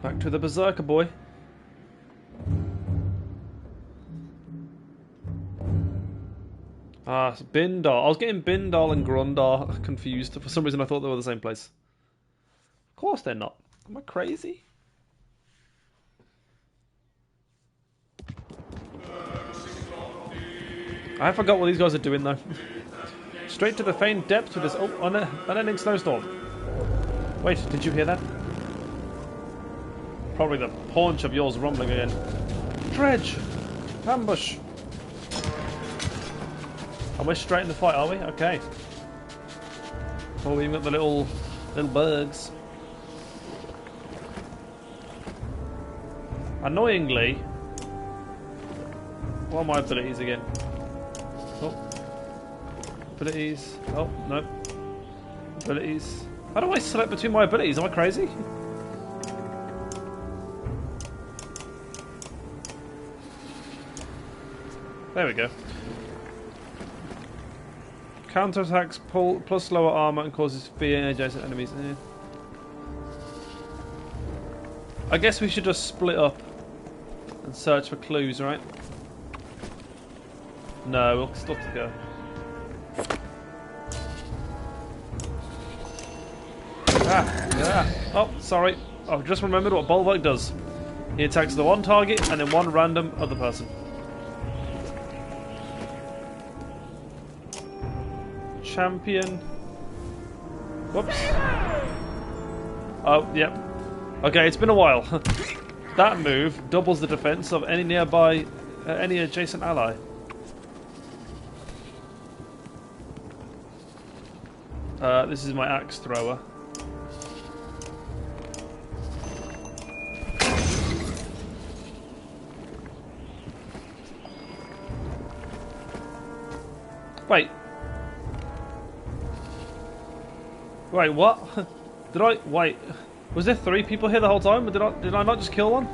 Back to the Berserker boy. Ah, Bindal. I was getting Bindal and Grundar confused. For some reason I thought they were the same place. Of course they're not. Am I crazy? I forgot what these guys are doing though. Straight to the faint depths with this unending snowstorm. Wait, did you hear that? Probably the paunch of yours rumbling again. Dredge! Ambush! And we're straight in the fight, are we? Okay. Oh, we've got the little bugs. Annoyingly, what are my abilities again? Oh. Abilities. Oh, no. Abilities. How do I select between my abilities? Am I crazy? There we go. Counterattacks plus lower armor and causes fear in adjacent enemies. I guess we should just split up and search for clues, right? No, we'll still have to go. Oh, sorry. I've just remembered what Bulwark does. He attacks the one target and then one random other person. Champion. Whoops. Oh, yep. Okay, it's been a while. That move doubles the defense of any nearby, any adjacent ally. This is my axe thrower. Wait. Wait, what? Did I... Wait. Was there 3 people here the whole time? Did I not just kill one?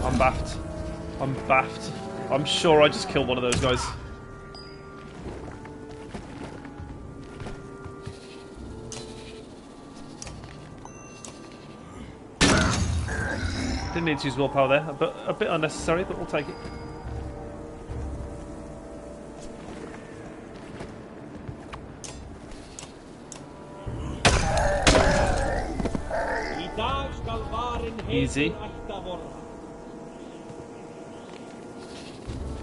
I'm baffed. I'm baffed. I'm sure I just killed one of those guys. Didn't need to use willpower there, but a bit unnecessary, but we'll take it. Easy.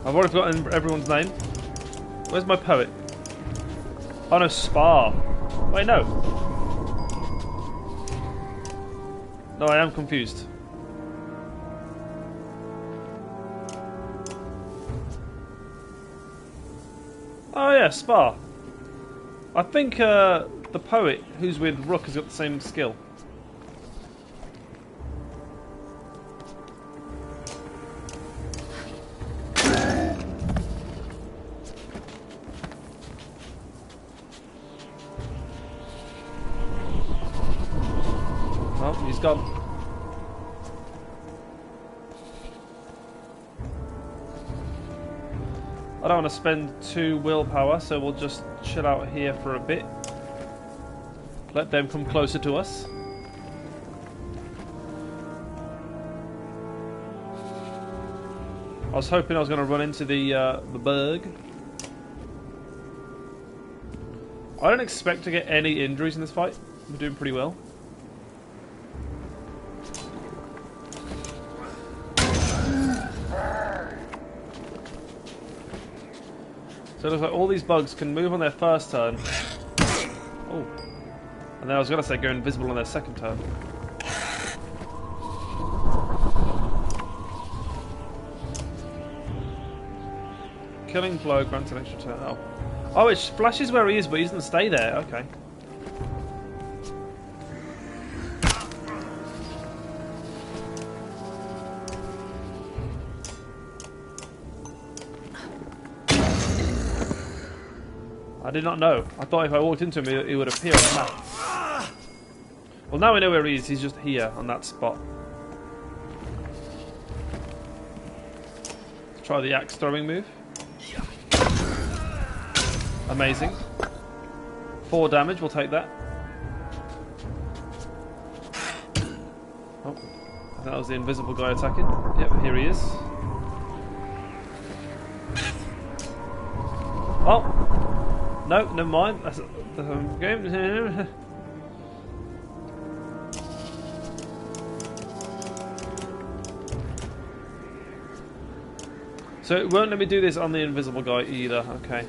I've already forgotten everyone's name. Where's my poet? Oh no, Spa. Wait, no. No, I am confused. Oh yeah, Spa. I think the poet who's with Rook has got the same skill. Oh, he's gone. I don't want to spend 2 willpower, so we'll just chill out here for a bit. Let them come closer to us. I was hoping I was going to run into the bug. I don't expect to get any injuries in this fight. We're doing pretty well. So it looks like all these bugs can move on their first turn. Oh. And then I was going to say go invisible on their second turn. Killing blow grants an extra turn. Oh. Oh, it flashes where he is, but he doesn't stay there. Okay. I did not know. I thought if I walked into him, he would appear on the map. Well, now we know where he is. He's just here on that spot. Let's try the axe throwing move. Amazing. 4 damage, we'll take that. Oh, I think that was the invisible guy attacking. Yep, here he is. Oh! No, never mind. That's the game. So it won't let me do this on the invisible guy either. Okay.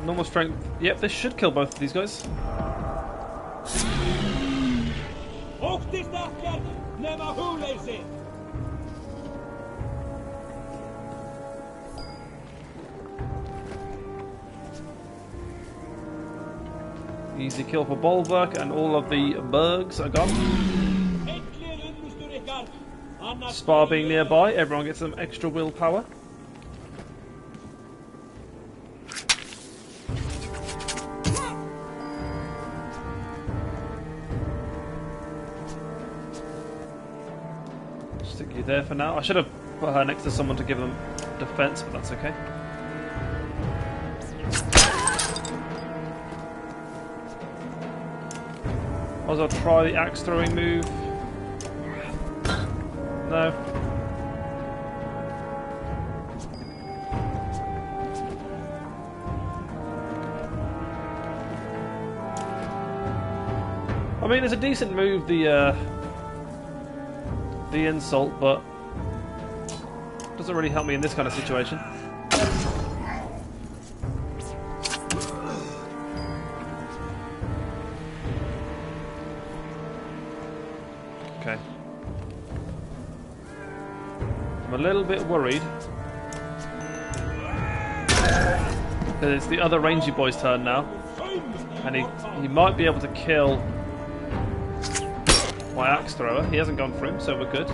Normal strength. Yep, this should kill both of these guys. Easy kill for Bulwark, and all of the Bergs are gone. Spar being nearby, everyone gets some extra willpower. Stick you there for now. I should have put her next to someone to give them defense, but that's okay. I'll try the axe throwing move. No. I mean, it's a decent move, the insult, but doesn't really help me in this kind of situation. Okay. I'm a little bit worried. Because it's the other rangy boy's turn now. And he might be able to kill my axe thrower. He hasn't gone for him, so we're good.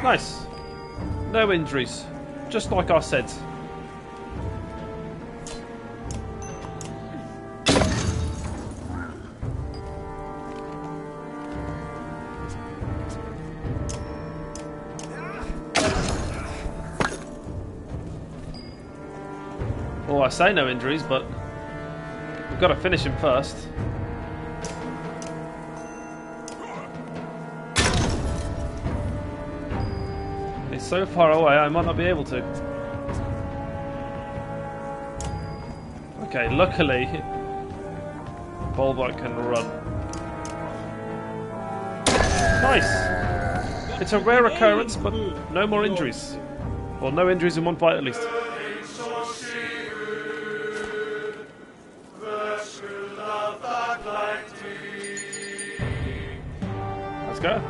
Nice. No injuries. Just like I said. Oh, I say no injuries, but we've got to finish him first. He's so far away, I might not be able to. Okay, luckily, Bulwark can run. Nice! It's a rare occurrence, but no more injuries. Well, no injuries in one fight at least. Let's go.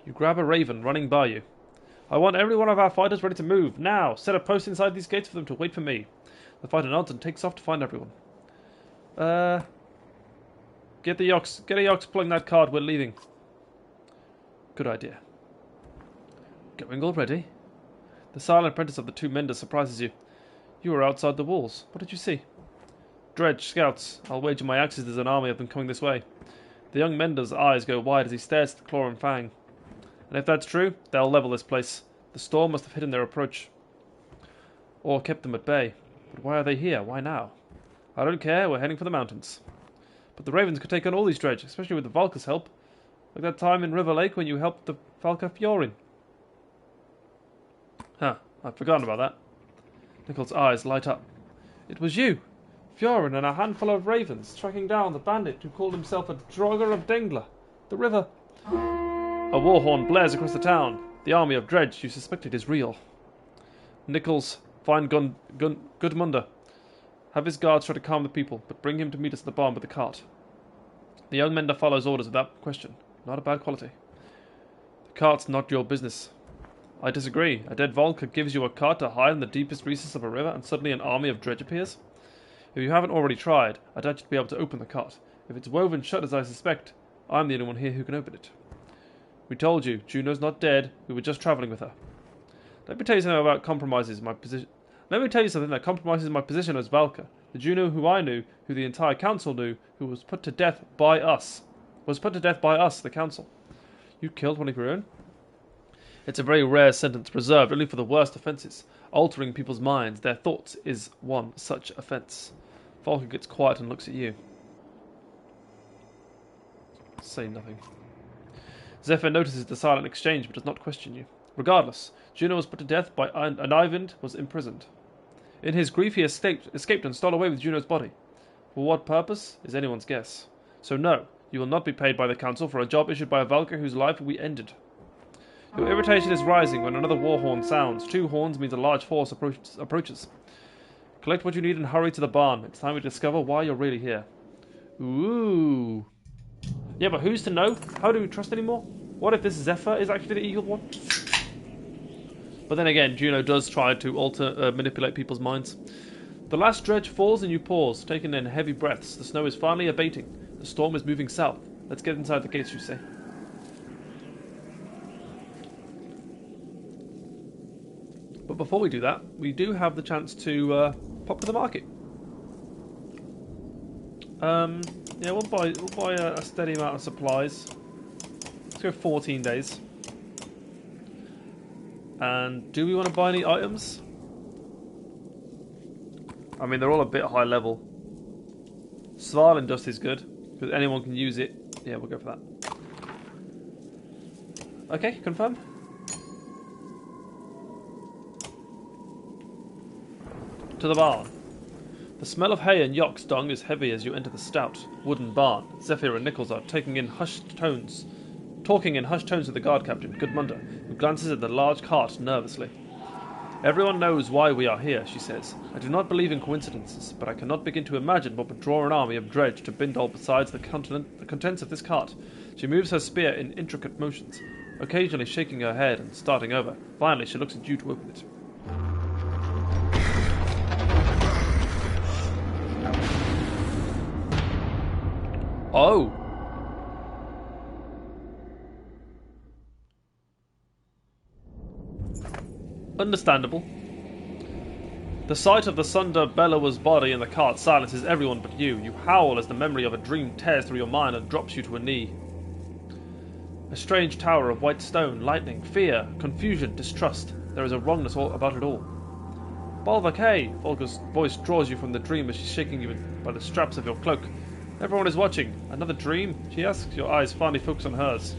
You grab a raven running by you. I want every one of our fighters ready to move. Now! Set a post inside these gates for them to wait for me. The fighter nods and takes off to find everyone. Get a yox pulling that cart, we're leaving. Good idea. Going already? The silent apprentice of the 2 menders surprises you. You were outside the walls. What did you see? Dredge, scouts. I'll wager my axes there's an army of them coming this way. The young mender's eyes go wide as he stares at the claw and fang. And if that's true, they'll level this place. The storm must have hidden their approach. Or kept them at bay. But why are they here? Why now? I don't care, we're heading for the mountains. But the ravens could take on all these dredge, especially with the Valka's help. Like that time in River Lake when you helped the Valka Fiorin. Huh, I'd forgotten about that. Nichols' eyes light up. It was you! Fiorin and a handful of ravens tracking down the bandit who called himself a Draugr of Dengla. The river... A war horn blares across the town. The army of dredge you suspected is real. Nichols, find Gudmundr. Have his guards try to calm the people, but bring him to meet us at the barn with the cart. The young mender follows orders without question. Not a bad quality. The cart's not your business. I disagree. A dead Volker gives you a cart to hide in the deepest recess of a river, and suddenly an army of dredge appears? If you haven't already tried, I doubt you'd be able to open the cart. If it's woven shut as I suspect, I'm the only one here who can open it. We told you, Juno's not dead, we were just travelling with her. Let me tell you something that compromises my position as Valka. The Juno who I knew, who the entire council knew, who was put to death by us. The council. You killed one of your own? It's a very rare sentence, reserved only for the worst offences. Altering people's minds, their thoughts, is one such offence. Volker gets quiet and looks at you. Say nothing. Zephyr notices the silent exchange, but does not question you. Regardless, Juno was put to death by and Ivan was imprisoned. In his grief he escaped and stole away with Juno's body. For what purpose is anyone's guess. So no, you will not be paid by the council for a job issued by a Valkyr whose life we ended. Your irritation is rising when another war horn sounds. 2 horns means a large force approaches. Collect what you need and hurry to the barn. It's time we discover why you're really here. Ooh. Yeah, but who's to know? How do we trust anymore? What if this Zephyr is actually the evil one? But then again, Juno does try to manipulate people's minds. The last dredge falls and you pause, taking in heavy breaths. The snow is finally abating. The storm is moving south. Let's get inside the gates, you say. But before we do that, we do have the chance to pop to the market. Yeah, we'll buy a steady amount of supplies. Let's go 14 days. And do we want to buy any items? I mean, they're all a bit high level. Svarlin dust is good, because anyone can use it. Yeah, we'll go for that. Okay, confirm. To the barn. The smell of hay and Yock's dung is heavy as you enter the stout wooden barn. Zephyr and Nichols are talking in hushed tones with the guard captain, Gudmunda, who glances at the large cart nervously. Everyone knows why we are here, she says. I do not believe in coincidences, but I cannot begin to imagine what would draw an army of dredge to Bindal besides the contents of this cart. She moves her spear in intricate motions, occasionally shaking her head and starting over. Finally, she looks at you to open it. Oh! Understandable. The sight of the Sunder Bellower's body in the cart silences everyone but you. You howl as the memory of a dream tears through your mind and drops you to a knee. A strange tower of white stone, lightning, fear, confusion, distrust. There is a wrongness about it all. Bolvak, Volker's voice draws you from the dream as she's shaking you by the straps of your cloak. Everyone is watching. Another dream? She asks, your eyes finally focus on hers.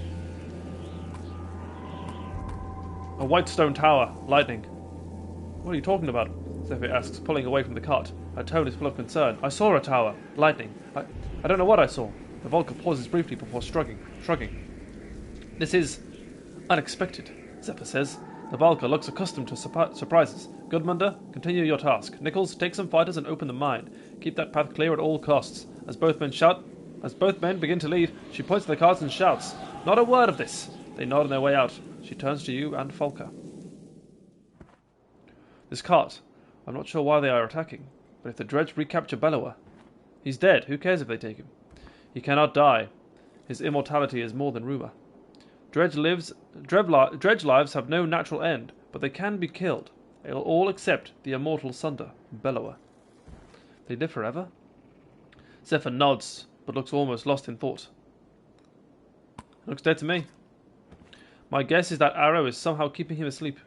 A white stone tower. Lightning. What are you talking about? Zephyr asks, pulling away from the cart. Her tone is full of concern. I saw a tower. Lightning. I don't know what I saw. The Volker pauses briefly before shrugging. This is unexpected, Zephyr says. The Volker looks accustomed to surprises. Gudmunda, continue your task. Nichols, take some fighters and open the mine. Keep that path clear at all costs. As both men begin to leave, she points to the carts and shouts, "Not a word of this!" They nod on their way out. She turns to you and Volker. This cart. I'm not sure why they are attacking, but if the dredge recapture Bellower... He's dead. Who cares if they take him? He cannot die. His immortality is more than rumour. Dredge lives have no natural end, but they can be killed. All except the immortal Sunder, Bellower. They live forever? Zephyr nods, but looks almost lost in thought. Looks dead to me. My guess is that arrow is somehow keeping him asleep.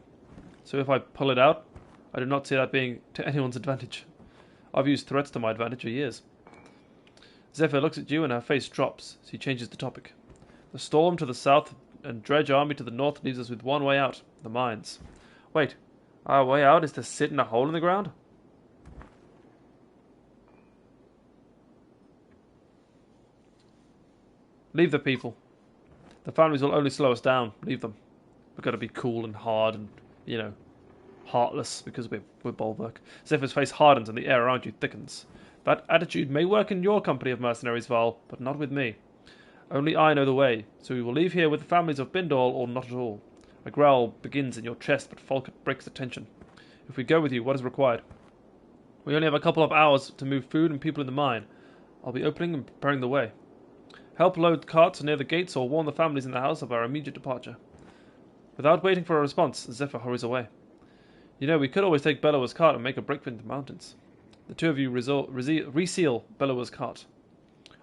So if I pull it out, I do not see that being to anyone's advantage. I've used threats to my advantage for years. Zephyr looks at you and her face drops. She changes the topic. The storm to the south and dredge army to the north leaves us with one way out, the mines. Wait, our way out is to sit in a hole in the ground? Leave the people. The families will only slow us down. Leave them. We've got to be cool and hard and, heartless because we're Bolverk. Zephyr's face hardens and the air around you thickens. That attitude may work in your company of mercenaries, Val, but not with me. Only I know the way, so we will leave here with the families of Bindal or not at all. A growl begins in your chest, but Falk breaks the tension. If we go with you, what is required? We only have a couple of hours to move food and people in the mine. I'll be opening and preparing the way. Help load carts near the gates or warn the families in the house of our immediate departure. Without waiting for a response, Zephyr hurries away. You know, we could always take Bellower's cart and make a break for the mountains. The two of you reseal Bellower's cart.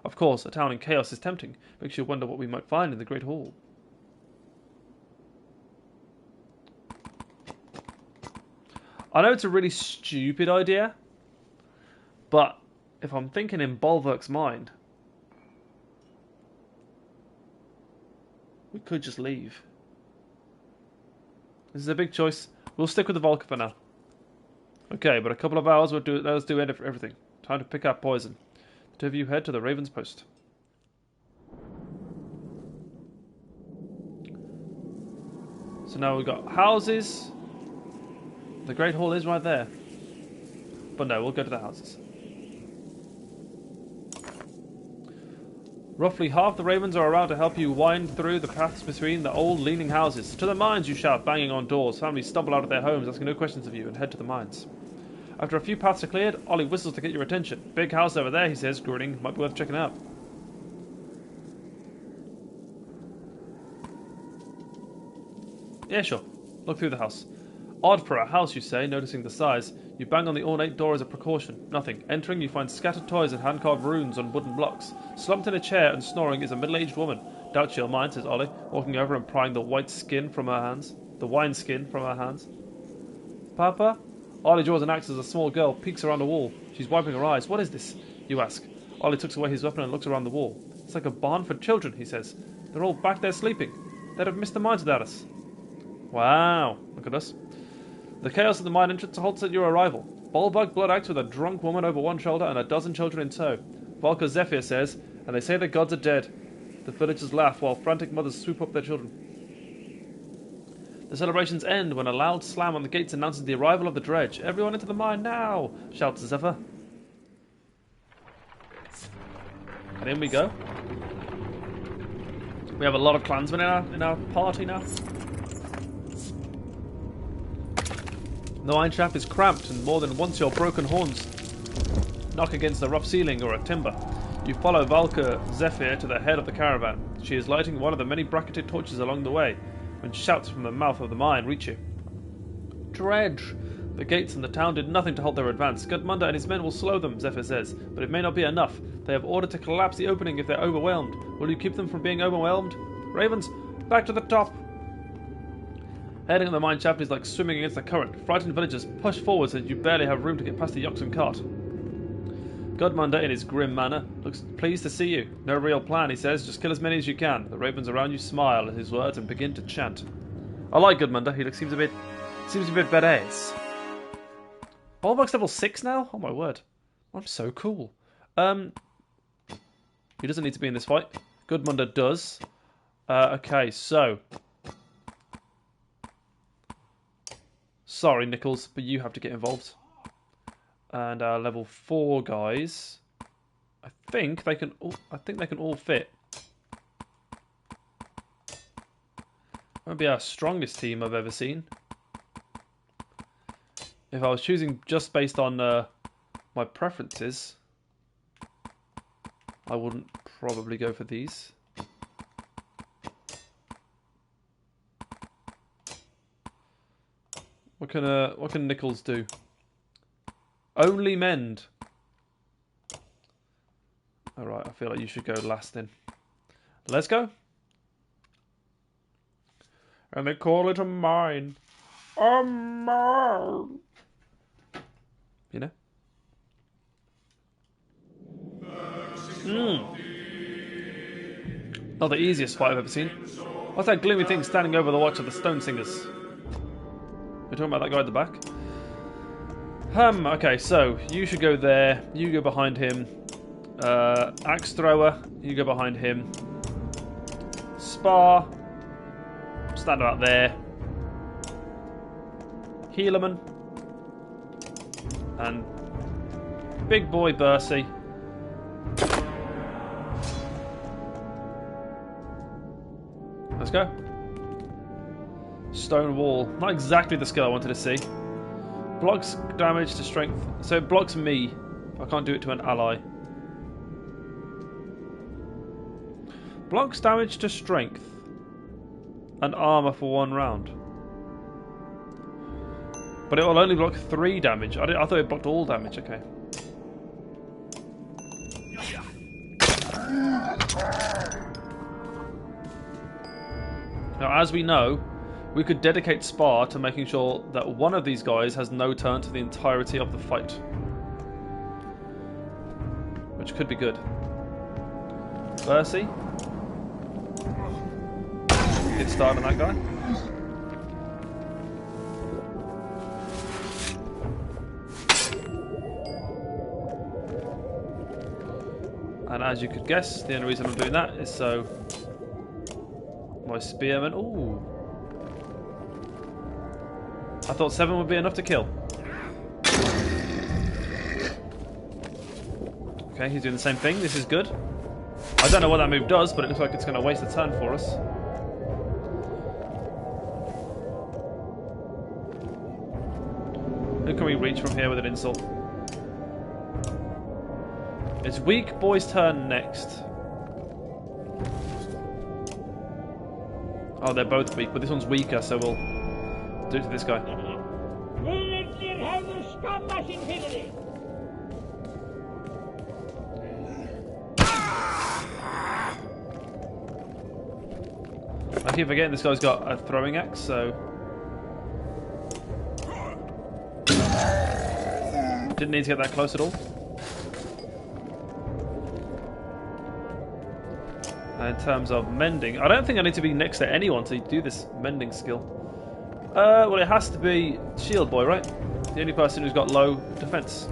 Of course, a town in chaos is tempting. Makes you wonder what we might find in the Great Hall. I know it's a really stupid idea, but if I'm thinking in Bolverk's mind, we could just leave. This is a big choice. We'll stick with the Volker for now. Okay, but a couple of hours would let us do everything. Time to pick up poison. The two of you head to the Raven's Post. So now we've got houses. The Great Hall is right there. But no, we'll go to the houses. Roughly half the ravens are around to help you wind through the paths between the old leaning houses. To the mines, you shout, banging on doors. Families stumble out of their homes, asking no questions of you, and head to the mines. After a few paths are cleared, Ollie whistles to get your attention. Big house over there, he says, grinning. Might be worth checking out. Yeah, sure. Look through the house. Odd for a house, you say, noticing the size. You bang on the ornate door as a precaution. Nothing. Entering, you find scattered toys and hand-carved runes on wooden blocks. Slumped in a chair and snoring is a middle-aged woman. Doubt she'll mind, says Ollie, walking over and prying the white skin from her hands. The wine skin from her hands. Papa? Ollie draws an axe as a small girl peeks around a wall. She's wiping her eyes. What is this? You ask. Ollie tucks away his weapon and looks around the wall. It's like a barn for children, he says. They're all back there sleeping. They'd have missed the mines without us. Wow. Look at us. The chaos at the mine entrance halts at your arrival. Bulbug blood axe with a drunk woman over one shoulder and a dozen children in tow. Volker Zephyr says, and they say the gods are dead. The villagers laugh while frantic mothers swoop up their children. The celebrations end when a loud slam on the gates announces the arrival of the dredge. Everyone into the mine now! Shouts Zephyr. And in we go. We have a lot of clansmen in our party now. The mine shaft is cramped, and more than once your broken horns knock against a rough ceiling or a timber. You follow Valka Zephyr to the head of the caravan. She is lighting one of the many bracketed torches along the way, when shouts from the mouth of the mine reach you. Dredge! The gates and the town did nothing to halt their advance. Gudmundr and his men will slow them, Zephyr says, but it may not be enough. They have ordered to collapse the opening if they're overwhelmed. Will you keep them from being overwhelmed? Ravens, back to the top! Heading on the mine shaft is like swimming against the current. Frightened villagers push forward so that you barely have room to get past the oxen cart. Gudmundr, in his grim manner, looks pleased to see you. No real plan, he says. Just kill as many as you can. The ravens around you smile at his words and begin to chant. I like Gudmundr. He seems a bit badass. Bulbug's level 6 now? Oh my word. I'm so cool. He doesn't need to be in this fight. Gudmundr does. Okay, so... Sorry, Nichols, but you have to get involved. And our level 4 guys, I think they can all fit. Won't be our strongest team I've ever seen. If I was choosing just based on my preferences, I wouldn't probably go for these. What can Nichols do? Only mend. Alright, I feel like you should go last then. Let's go. And they call it a mine. A mine. You know? Not the easiest fight I've ever seen. What's that gloomy thing standing over the watch of the Stone Singers? We're talking about that guy at the back? Okay, so you should go there. You go behind him. Axe thrower, you go behind him. Spar, stand about there. Healerman. And big boy Bercy. Let's go. Stone wall. Not exactly the skill I wanted to see. Blocks damage to strength. So it blocks me. I can't do it to an ally. Blocks damage to strength. And armor for 1 round. But it will only block 3 damage. I thought it blocked all damage. Okay. Now, as we know, we could dedicate Spar to making sure that one of these guys has no turn to the entirety of the fight. Which could be good. Percy. Good start on that guy. And as you could guess, the only reason I'm doing that is so my spearman. Ooh. I thought 7 would be enough to kill. Okay, he's doing the same thing. This is good. I don't know what that move does, but it looks like it's going to waste a turn for us. Who can we reach from here with an insult? It's weak boy's turn next. Oh, they're both weak, but this one's weaker, so we'll do it to this guy. I keep forgetting this guy's got a throwing axe, so didn't need to get that close at all. And in terms of mending, I don't think I need to be next to anyone to do this mending skill. Well, it has to be Shield Boy, right? The only person who's got low defense.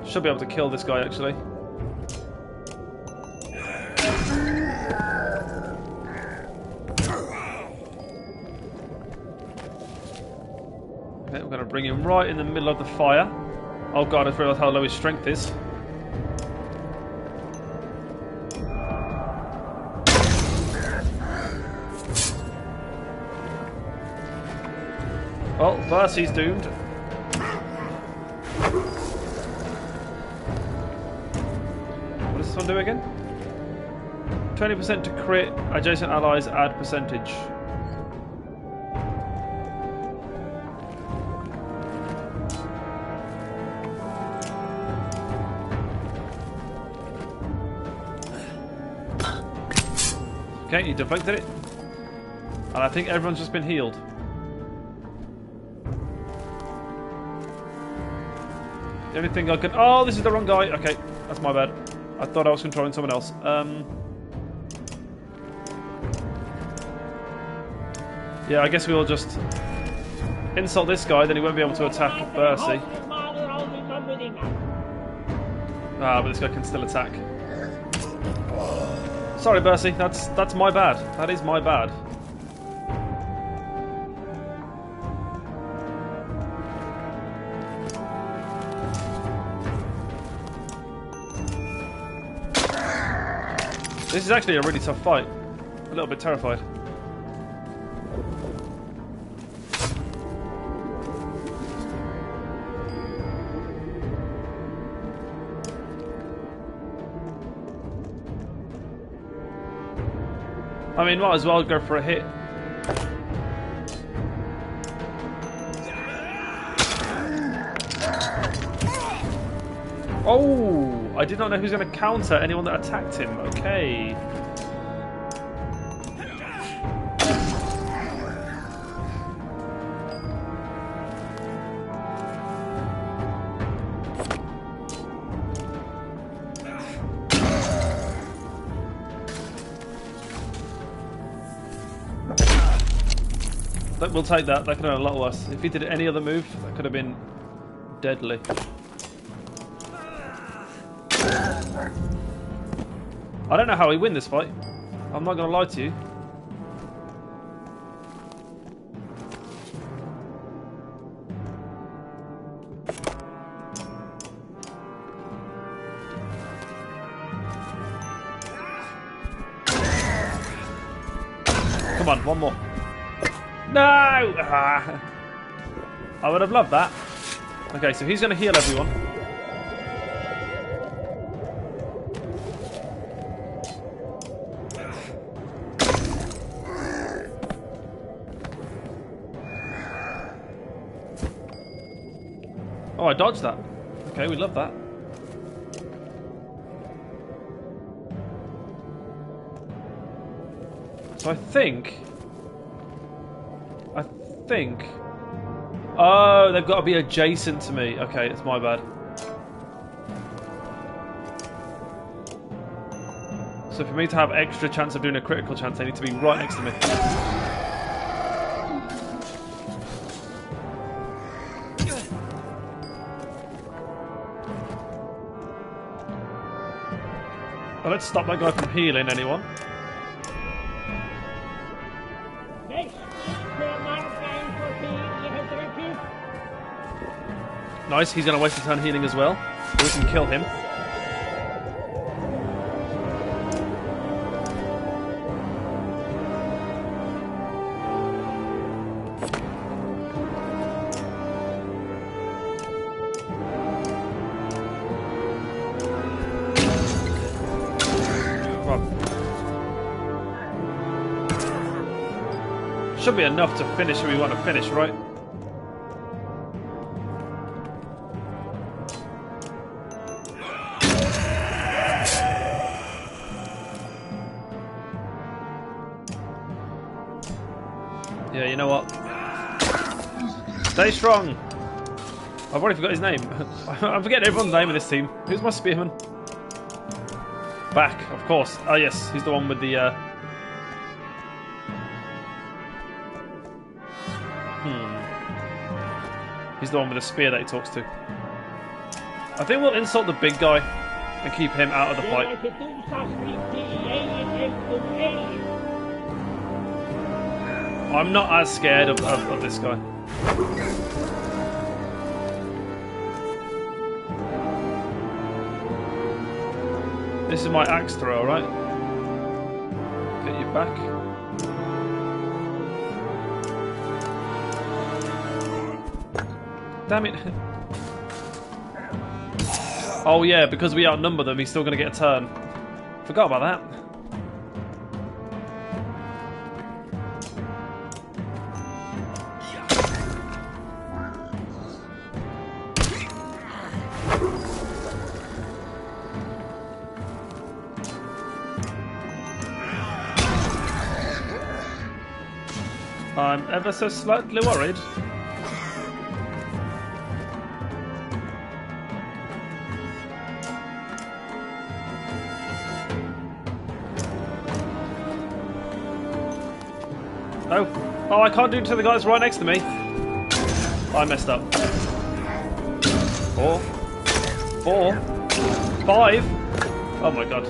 Should be able to kill this guy, actually. Okay, we're going to bring him right in the middle of the fire. Oh god, I realised how low his strength is. Well, Percy's doomed. What does this one do again? 20% to crit, adjacent allies add percentage. Okay, he deflected it. And I think everyone's just been healed. The only thing I can... Oh, this is the wrong guy. Okay, that's my bad. I thought I was controlling someone else. Yeah, I guess we'll just insult this guy, then he won't be able to attack Percy. Ah, but this guy can still attack. Sorry, Percy. That's my bad. That is my bad. This is actually a really tough fight. A little bit terrified. I mean, might as well go for a hit. Oh! I did not know who's going to counter anyone that attacked him. Okay. We'll take that. That could have been a lot worse. If he did any other move, that could have been deadly. I don't know how we win this fight. I'm not going to lie to you. Come on, one more. No! Ah. I would have loved that. Okay, so he's going to heal everyone. Oh, I dodged that. Okay, we love that. So I think... Oh, they've got to be adjacent to me. Okay, it's my bad. So for me to have extra chance of doing a critical chance, they need to be right next to me. Well, let's stop that guy from healing anyone. Nice, he's going to waste his turn healing as well. So we can kill him. Should be enough to finish who we want to finish, right? Yeah, you know what? Stay strong! I've already forgot his name. I'm forgetting everyone's name in this team. Who's my spearman? Back, of course. Oh yes, he's the one with the... He's the one with the spear that he talks to. I think we'll insult the big guy and keep him out of the fight. I'm not as scared of this guy. This is my axe throw, alright? Get you back. Damn it. Oh yeah, because we outnumber them, he's still going to get a turn. Forgot about that. I'm ever so slightly worried. No. Oh, I can't do it to the guy that's right next to me. I messed up. 4. 4. 5. Oh my god.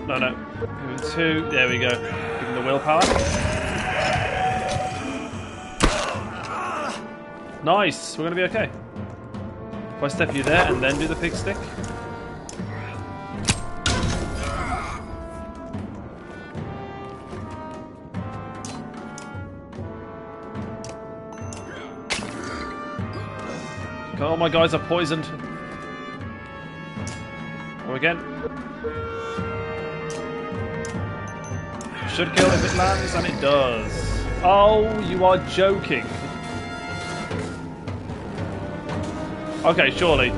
No, no. Give him 2. There we go. Give him the willpower. Nice. We're going to be okay. If I step you there and then do the pig stick. Oh, my guys are poisoned. Go again. Should kill if it lands, and it does. Oh, you are joking. Okay, surely.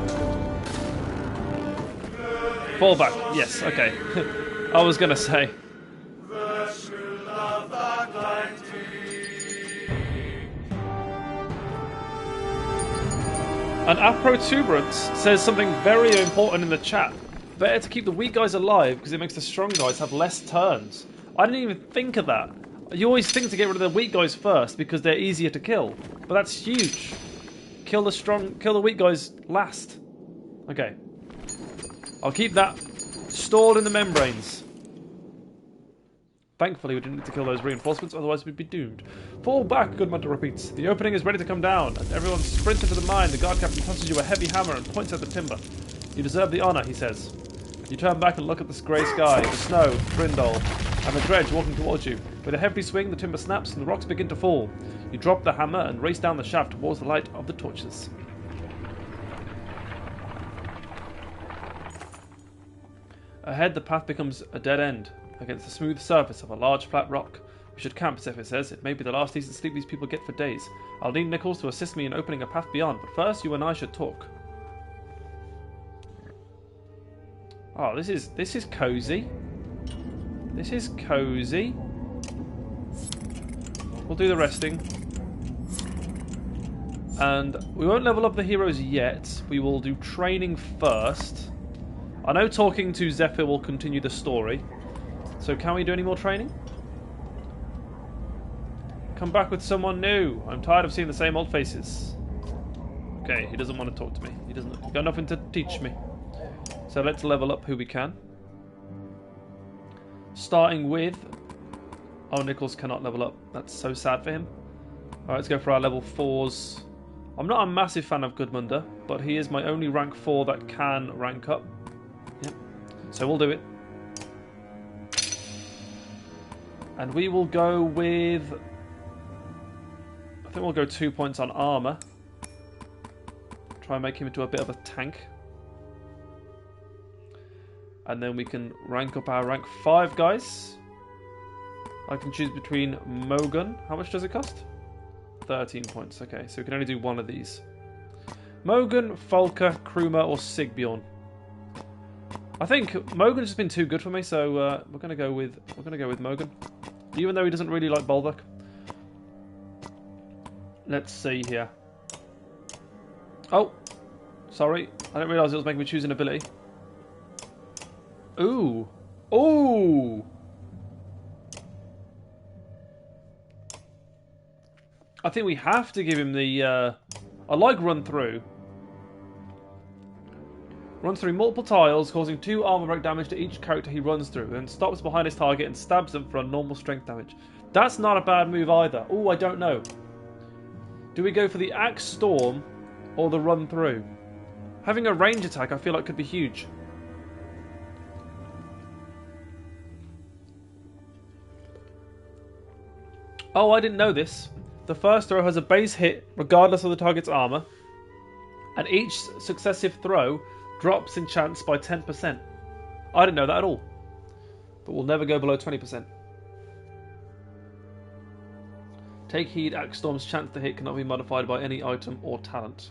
Fall back. Yes, okay. I was gonna say. And Afrotuberance says something very important in the chat. Better to keep the weak guys alive because it makes the strong guys have less turns. I didn't even think of that. You always think to get rid of the weak guys first because they're easier to kill. But that's huge. Kill the weak guys last. Okay. I'll keep that stored in the membranes. Thankfully, we didn't need to kill those reinforcements, otherwise we'd be doomed. Fall back, Goodmunter repeats. The opening is ready to come down. And everyone sprints into the mine. The guard captain tosses you a heavy hammer and points at the timber. You deserve the honour, he says. You turn back and look at this grey sky, the snow, Brindle, and the dredge walking towards you. With a heavy swing, the timber snaps and the rocks begin to fall. You drop the hammer and race down the shaft towards the light of the torches. Ahead, the path becomes a dead end against the smooth surface of a large flat rock. We should camp, Zephyr says. It may be the last decent sleep these people get for days. I'll need Nichols to assist me in opening a path beyond, but first you and I should talk. Oh, this is cozy. This is cozy. We'll do the resting. And we won't level up the heroes yet. We will do training first. I know talking to Zephyr will continue the story. So can we do any more training? Come back with someone new. I'm tired of seeing the same old faces. Okay, he doesn't want to talk to me. He got nothing to teach me. So let's level up who we can. Starting with... Oh, Nichols cannot level up. That's so sad for him. Alright, let's go for our level 4s. I'm not a massive fan of Goodmunder, but he is my only rank 4 that can rank up. Yep. So we'll do it. And we will go with... I think we'll go 2 points on armour. Try and make him into a bit of a tank. And then we can rank up our rank 5 guys. I can choose between Mogun. How much does it cost? 13 points. Okay, so we can only do one of these. Mogun, Falker, Kruma, or Sigbjorn. I think Mogun's just been too good for me, so we're gonna go with Mogun. Even though he doesn't really like Bulwark. Let's see here. Oh, sorry. I didn't realise it was making me choose an ability. Ooh. Ooh. I think we have to give him the... I like run through. Runs through multiple tiles, causing 2 armor break damage to each character he runs through, then stops behind his target and stabs them for a normal strength damage. That's not a bad move either. Oh, I don't know. Do we go for the Axe Storm or the run through? Having a range attack I feel like could be huge. Oh, I didn't know this. The first throw has a base hit regardless of the target's armor, and each successive throw drops in chance by 10%. I didn't know that at all. But we'll never go below 20%. Take heed, Axe Storm's chance to hit cannot be modified by any item or talent.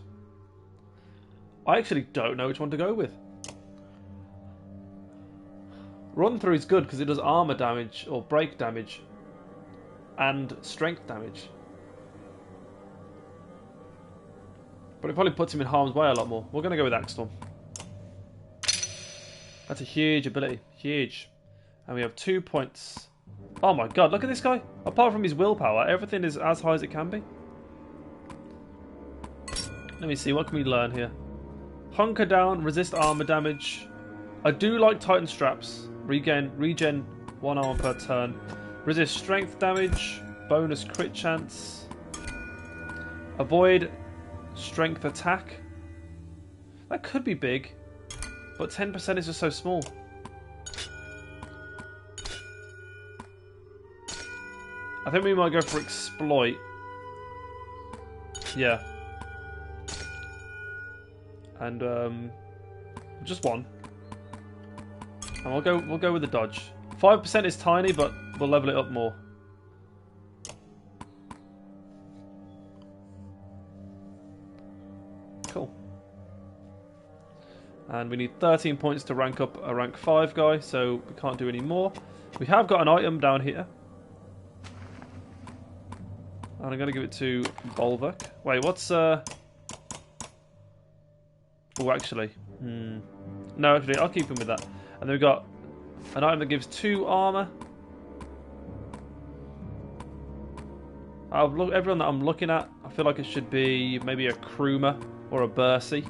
I actually don't know which one to go with. Run through is good because it does armor damage or break damage and strength damage. But it probably puts him in harm's way a lot more. We're going to go with Axe Storm. That's a huge ability. Huge. And we have 2 points. Oh my god, look at this guy. Apart from his willpower, everything is as high as it can be. Let me see, what can we learn here? Hunker down, resist armor damage. I do like Titan straps. Regen 1 armor per turn. Resist strength damage. Bonus crit chance. Avoid strength attack. That could be big, but 10% is just so small. I think we might go for exploit. Yeah. And just one. And we'll go with the dodge. 5% is tiny, but we'll level it up more. Cool. And we need 13 points to rank up a rank 5 guy, so we can't do any more. We have got an item down here. And I'm going to give it to Bulwark. Wait, what's... Oh, actually. No, actually, I'll keep him with that. And then we've got an item that gives 2 armor. Everyone that I'm looking at, I feel like it should be maybe a Kruma or a Bursey.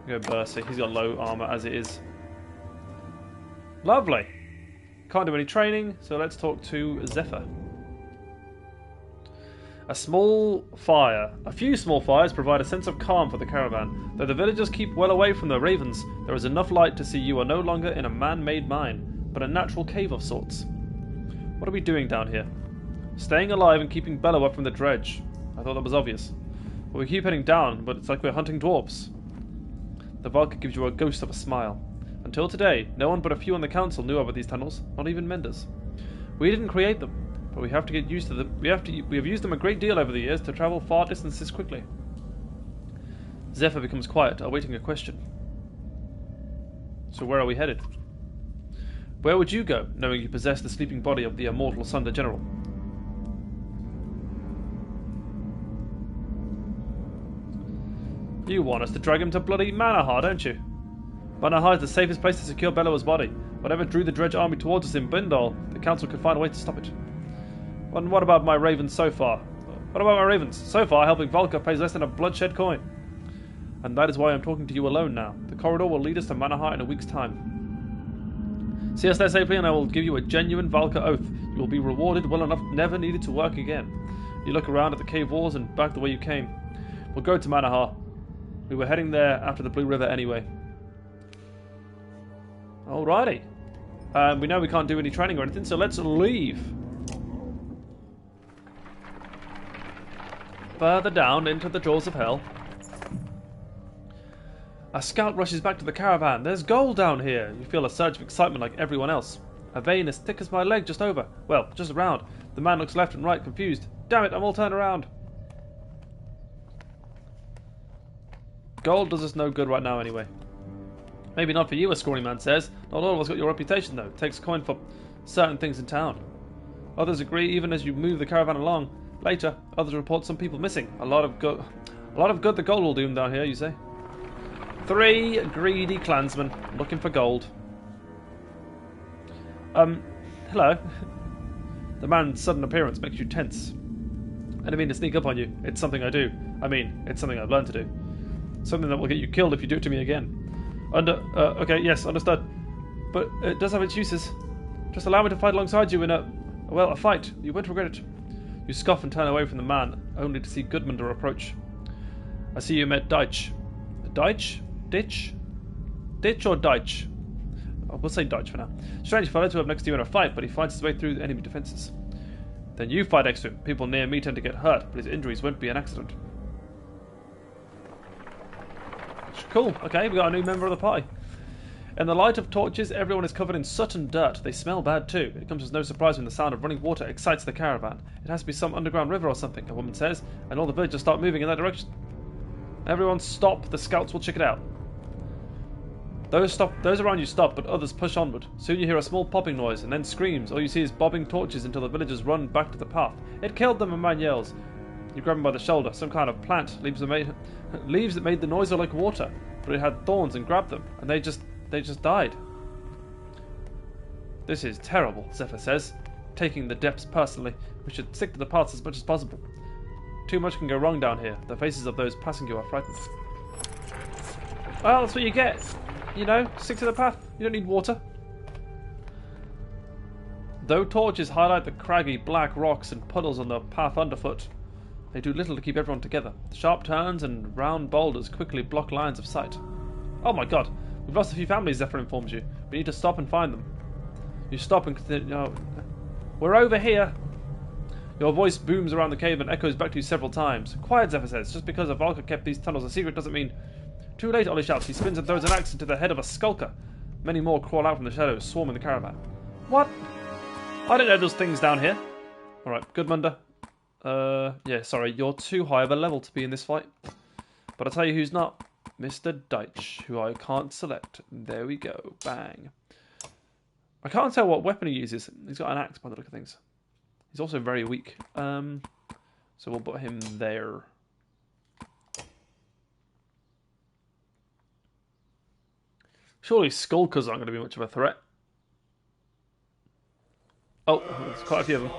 Go Bursey. He's got low armor as it is. Lovely. Can't do any training, so let's talk to Zephyr. A few small fires provide a sense of calm for the caravan. Though the villagers keep well away from the ravens, there is enough light to see you are no longer in a man-made mine, but a natural cave of sorts. What are we doing down here? Staying alive and keeping Bello up from the dredge. I thought that was obvious. Well, we keep heading down, but it's like we're hunting dwarves. The Valka gives you a ghost of a smile. Until today, no one but a few on the council knew about these tunnels, not even menders. We didn't create them, but we have to get used to them. We have used them a great deal over the years to travel far distances quickly. Zephyr becomes quiet, awaiting a question. So where are we headed? Where would you go, knowing you possess the sleeping body of the immortal Sunder General? You want us to drag him to bloody Manahar, don't you? Manahar is the safest place to secure Bellower's body. Whatever drew the Dredge army towards us in Bindal, the council could find a way to stop it. And what about my ravens so far? What about my ravens? So far, helping Valka pays less than a bloodshed coin. And that is why I'm talking to you alone now. The corridor will lead us to Manahar in a week's time. See us there safely and I will give you a genuine Valka oath. You will be rewarded well enough never needed to work again. You look around at the cave walls and back the way you came. We'll go to Manahar. We were heading there after the Blue River anyway. Alrighty. We know we can't do any training or anything, so let's leave. Further down into the jaws of hell. A scout rushes back to the caravan. There's gold down here. You feel a surge of excitement like everyone else. A vein as thick as my leg just over. Well, just around. The man looks left and right, confused. Damn it, I'm all turned around. Gold does us no good right now anyway. Maybe not for you, a scrawny man says. Not all of us got your reputation though. It takes coin for certain things in town. Others agree even as you move the caravan along. Later, others report some people missing. A lot of good the gold will do down here, you say? 3 greedy clansmen looking for gold. Hello. The man's sudden appearance makes you tense. I don't mean to sneak up on you. It's something I do. I mean, it's something I've learned to do. Something that will get you killed if you do it to me again. Okay, yes, understood. But it does have its uses. Just allow me to fight alongside you in a fight. You won't regret it. You scoff and turn away from the man, only to see Gudmundur approach. I see you met Deitch. Deitch? Ditch? Ditch or Deitch? Oh, we'll say Deitch for now. Strange fellow to have next to you in a fight, but he fights his way through enemy defences. Then you fight next to him. People near me tend to get hurt, but his injuries won't be an accident. Cool, okay, we got a new member of the party. In the light of torches, everyone is covered in soot and dirt. They smell bad too. It comes as no surprise when the sound of running water excites the caravan. It has to be some underground river or something, a woman says, and all the villagers start moving in that direction. Everyone stop, the scouts will check it out. Those around you stop, but others push onward. Soon you hear a small popping noise, and then screams. All you see is bobbing torches until the villagers run back to the path. It killed them, a man yells. You grab him by the shoulder. Some kind of plant. Leaves that made the noise like water, but it had thorns and grabbed them, and they just died. This is terrible, Zephyr says, taking the depths personally. We should stick to the paths as much as possible. Too much can go wrong down here. The faces of those passing you are frightened. Well, that's what you get. You know, stick to the path. You don't need water. Though torches highlight the craggy black rocks and puddles on the path underfoot, they do little to keep everyone together. Sharp turns and round boulders quickly block lines of sight. Oh my god, we've lost a few families, Zephyr informs you. We need to stop and find them. You stop and continue. Oh, we're over here. Your voice booms around the cave and echoes back to you several times. Quiet, Zephyr says. Just because a Valka kept these tunnels a secret doesn't mean... Too late, Ollie shouts. He spins and throws an axe into the head of a skulker. Many more crawl out from the shadows, swarming the caravan. What? I didn't know those things down here. Alright, Gudmundur. Yeah, sorry, you're too high of a level to be in this fight. But I'll tell you who's not. Mr. Deitch, who I can't select. There we go. Bang. I can't tell what weapon he uses. He's got an axe by the look of things. He's also very weak. So we'll put him there. Surely skulkers aren't going to be much of a threat. Oh, there's quite a few of them.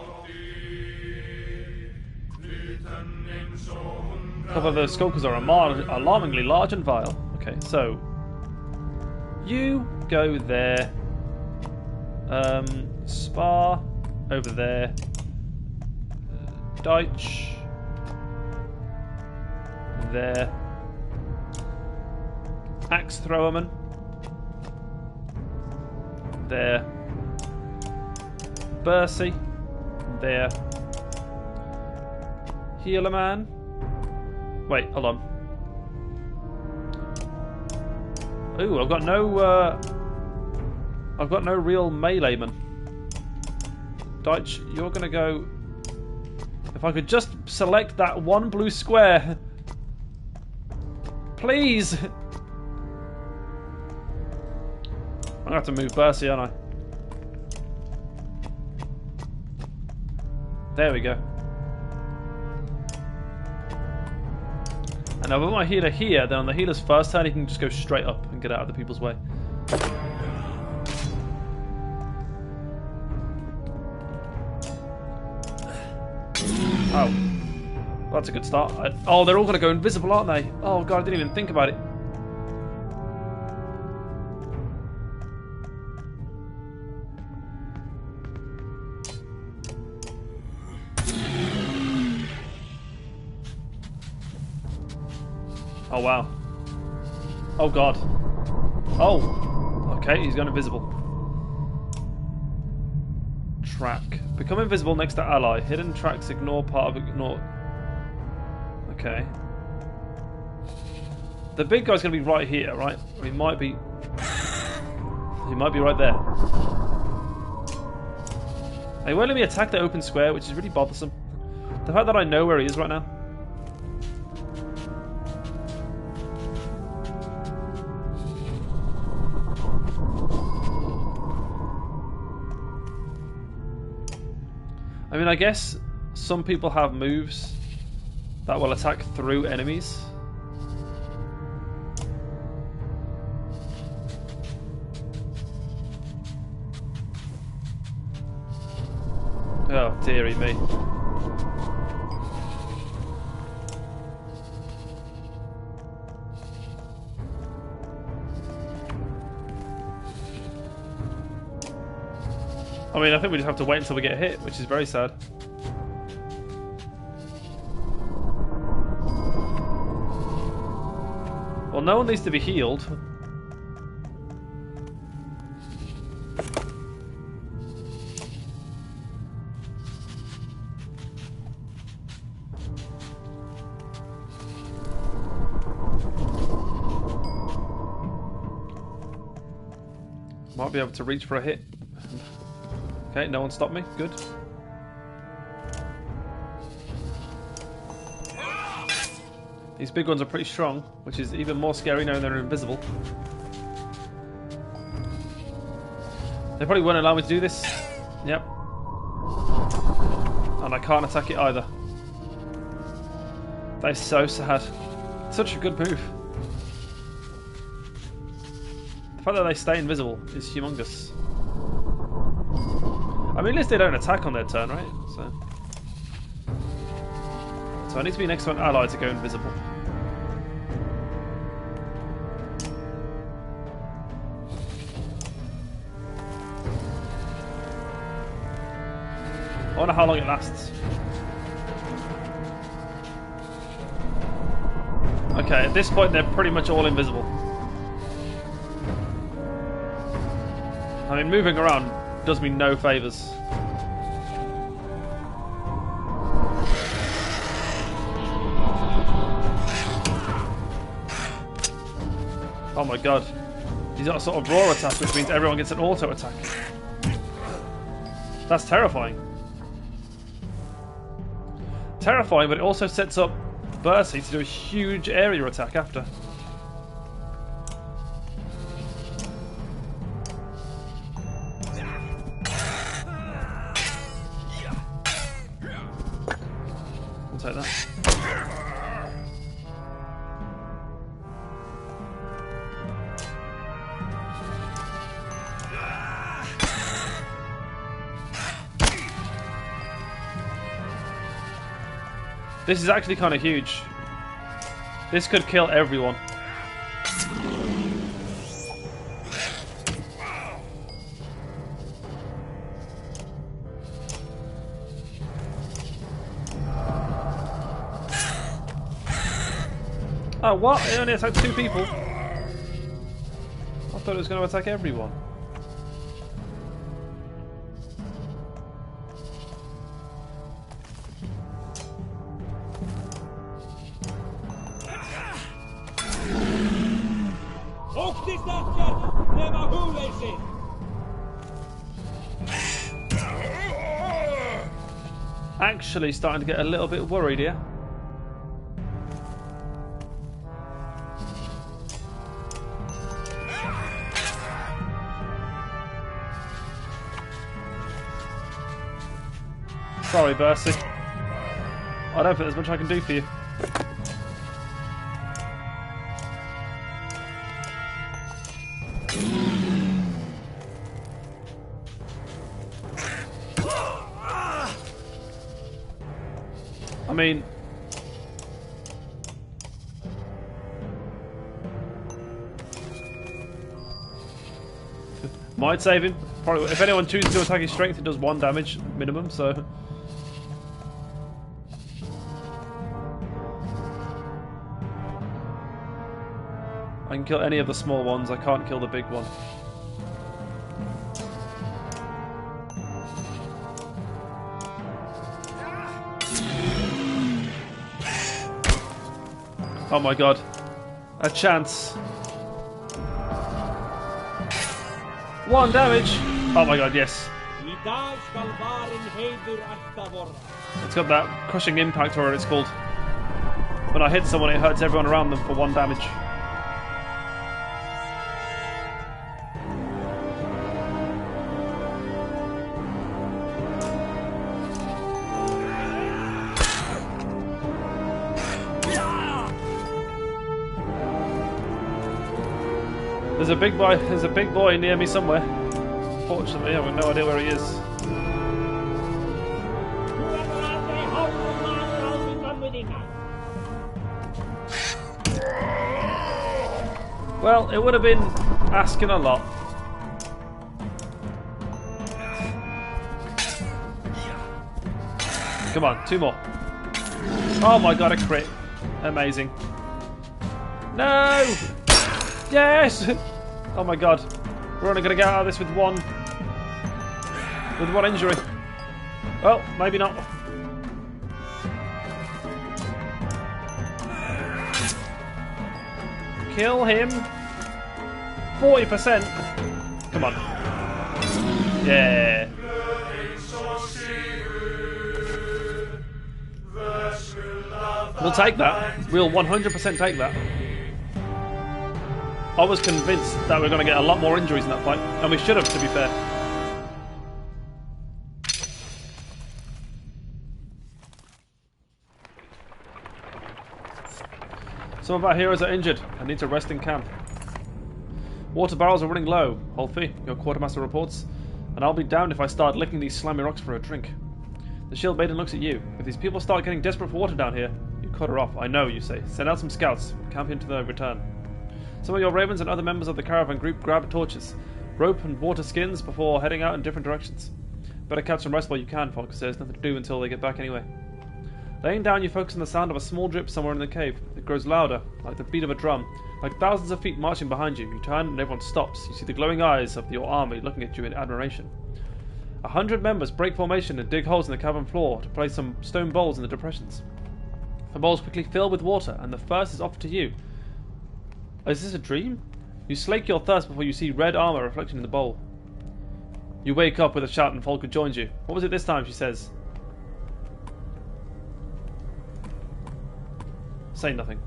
A couple of those skulkers are alarmingly large and vile. Okay, so you go there. Spa over there. Deitch there. Axe Throwerman there. Bercy there. Healer Man. Wait, hold on. Ooh, I've got no real meleeman. Deitch, you're gonna go. If I could just select that one blue square, please. I'm gonna have to move Bercy, aren't I? There we go. And I've got my healer here, then on the healer's first turn he can just go straight up and get out of the people's way. Oh. Well, that's a good start. Oh, they're all going to go invisible, aren't they? Oh god, I didn't even think about it. Oh wow. Oh god. Oh. Okay, he's gone invisible. Track. Become invisible next to ally. Hidden tracks ignore part of ignore. Okay. The big guy's gonna be right here, right? Or he might be. He might be right there. He won't let me attack the open square, which is really bothersome. The fact that I know where he is right now. I mean, I guess some people have moves that will attack through enemies. Oh, dearie me. I mean, I think we just have to wait until we get hit, which is very sad. Well, no one needs to be healed. Might be able to reach for a hit. Okay, no one stopped me. Good. These big ones are pretty strong, which is even more scary knowing they're invisible. They probably won't allow me to do this. Yep. And I can't attack it either. That is so sad. Such a good move. The fact that they stay invisible is humongous. I mean, at least they don't attack on their turn, right? So I need to be next to an ally to go invisible. I wonder how long it lasts. Okay, at this point they're pretty much all invisible. I mean, moving around does me no favours. Oh my god. He's got a sort of raw attack, which means everyone gets an auto attack. That's terrifying. Terrifying, but it also sets up Bercy to do a huge area attack after. I'll take that. This is actually kind of huge. This could kill everyone. Oh, what? It only attacked 2 people? I thought it was going to attack everyone. Actually starting to get a little bit worried here. Sorry, Bercy. I don't think there's much I can do for you. I mean, might save him. Probably, if anyone chooses to attack his strength, it does 1 damage minimum. So, I can kill any of the small ones. I can't kill the big one. Oh my god. A chance. 1 damage. Oh my god, yes. It's got that crushing impact, or it's called. When I hit someone, it hurts everyone around them for 1 damage. There's a big boy near me somewhere. Fortunately, I have no idea where he is. Well, it would have been asking a lot. Come on, 2 more. Oh my god, a crit. Amazing. No! Yes! Oh my god. We're only going to get out of this with one injury. Well, maybe not. Kill him. 40%. Come on. Yeah. We'll take that. We'll 100% take that. I was convinced that we're going to get a lot more injuries in that fight, and we should have, to be fair. Some of our heroes are injured and need to rest in camp. Water barrels are running low. Holfi, your quartermaster reports, and I'll be damned if I start licking these slimy rocks for a drink. The shield maiden looks at you. If these people start getting desperate for water down here, you cut her off. I know, you say. Send out some scouts. Camp into the return. Some of your ravens and other members of the caravan group grab torches, rope and water skins before heading out in different directions. Better catch some rest while you can, Fox. There's nothing to do until they get back anyway. Laying down, you focus on the sound of a small drip somewhere in the cave. It grows louder, like the beat of a drum, like thousands of feet marching behind you. You turn and everyone stops. You see the glowing eyes of your army looking at you in admiration. 100 members break formation and dig holes in the cavern floor to place some stone bowls in the depressions. The bowls quickly fill with water, and the first is offered to you. Is this a dream? You slake your thirst before you see red armor reflecting in the bowl. You wake up with a shout and Volker joins you. What was it this time, she says. Say nothing.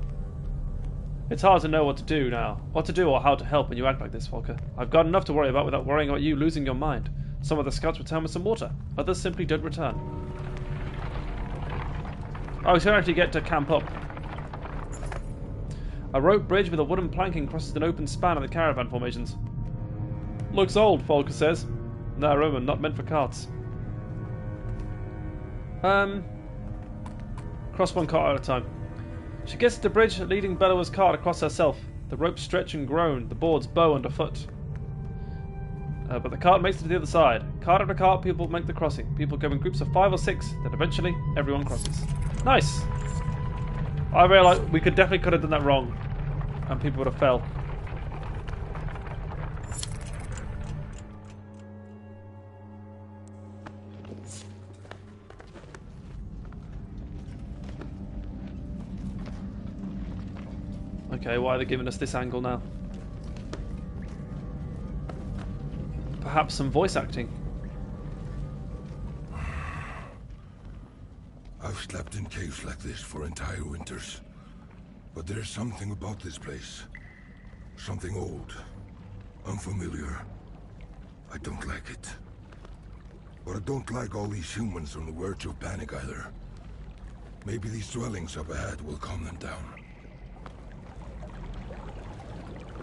It's hard to know what to do now. What to do or how to help when you act like this, Volker. I've got enough to worry about without worrying about you losing your mind. Some of the scouts return with some water. Others simply don't return. Oh, so we actually get to camp up. A rope bridge with a wooden planking crosses an open span of the caravan formations. Looks old, Volker says. No, Roman, not meant for carts. Cross one cart at a time. She gets to the bridge, leading Bellower's cart across herself. The ropes stretch and groan, the boards bow underfoot. But the cart makes it to the other side. Cart after cart, people make the crossing. People go in groups of 5 or 6, then eventually everyone crosses. Nice! I realise we could have done that wrong, and people would have fell. Okay, why are they giving us this angle now? Perhaps some voice acting. I've slept in caves like this for entire winters. But there's something about this place. Something old. Unfamiliar. I don't like it. But I don't like all these humans on the verge of panic either. Maybe these dwellings up ahead will calm them down.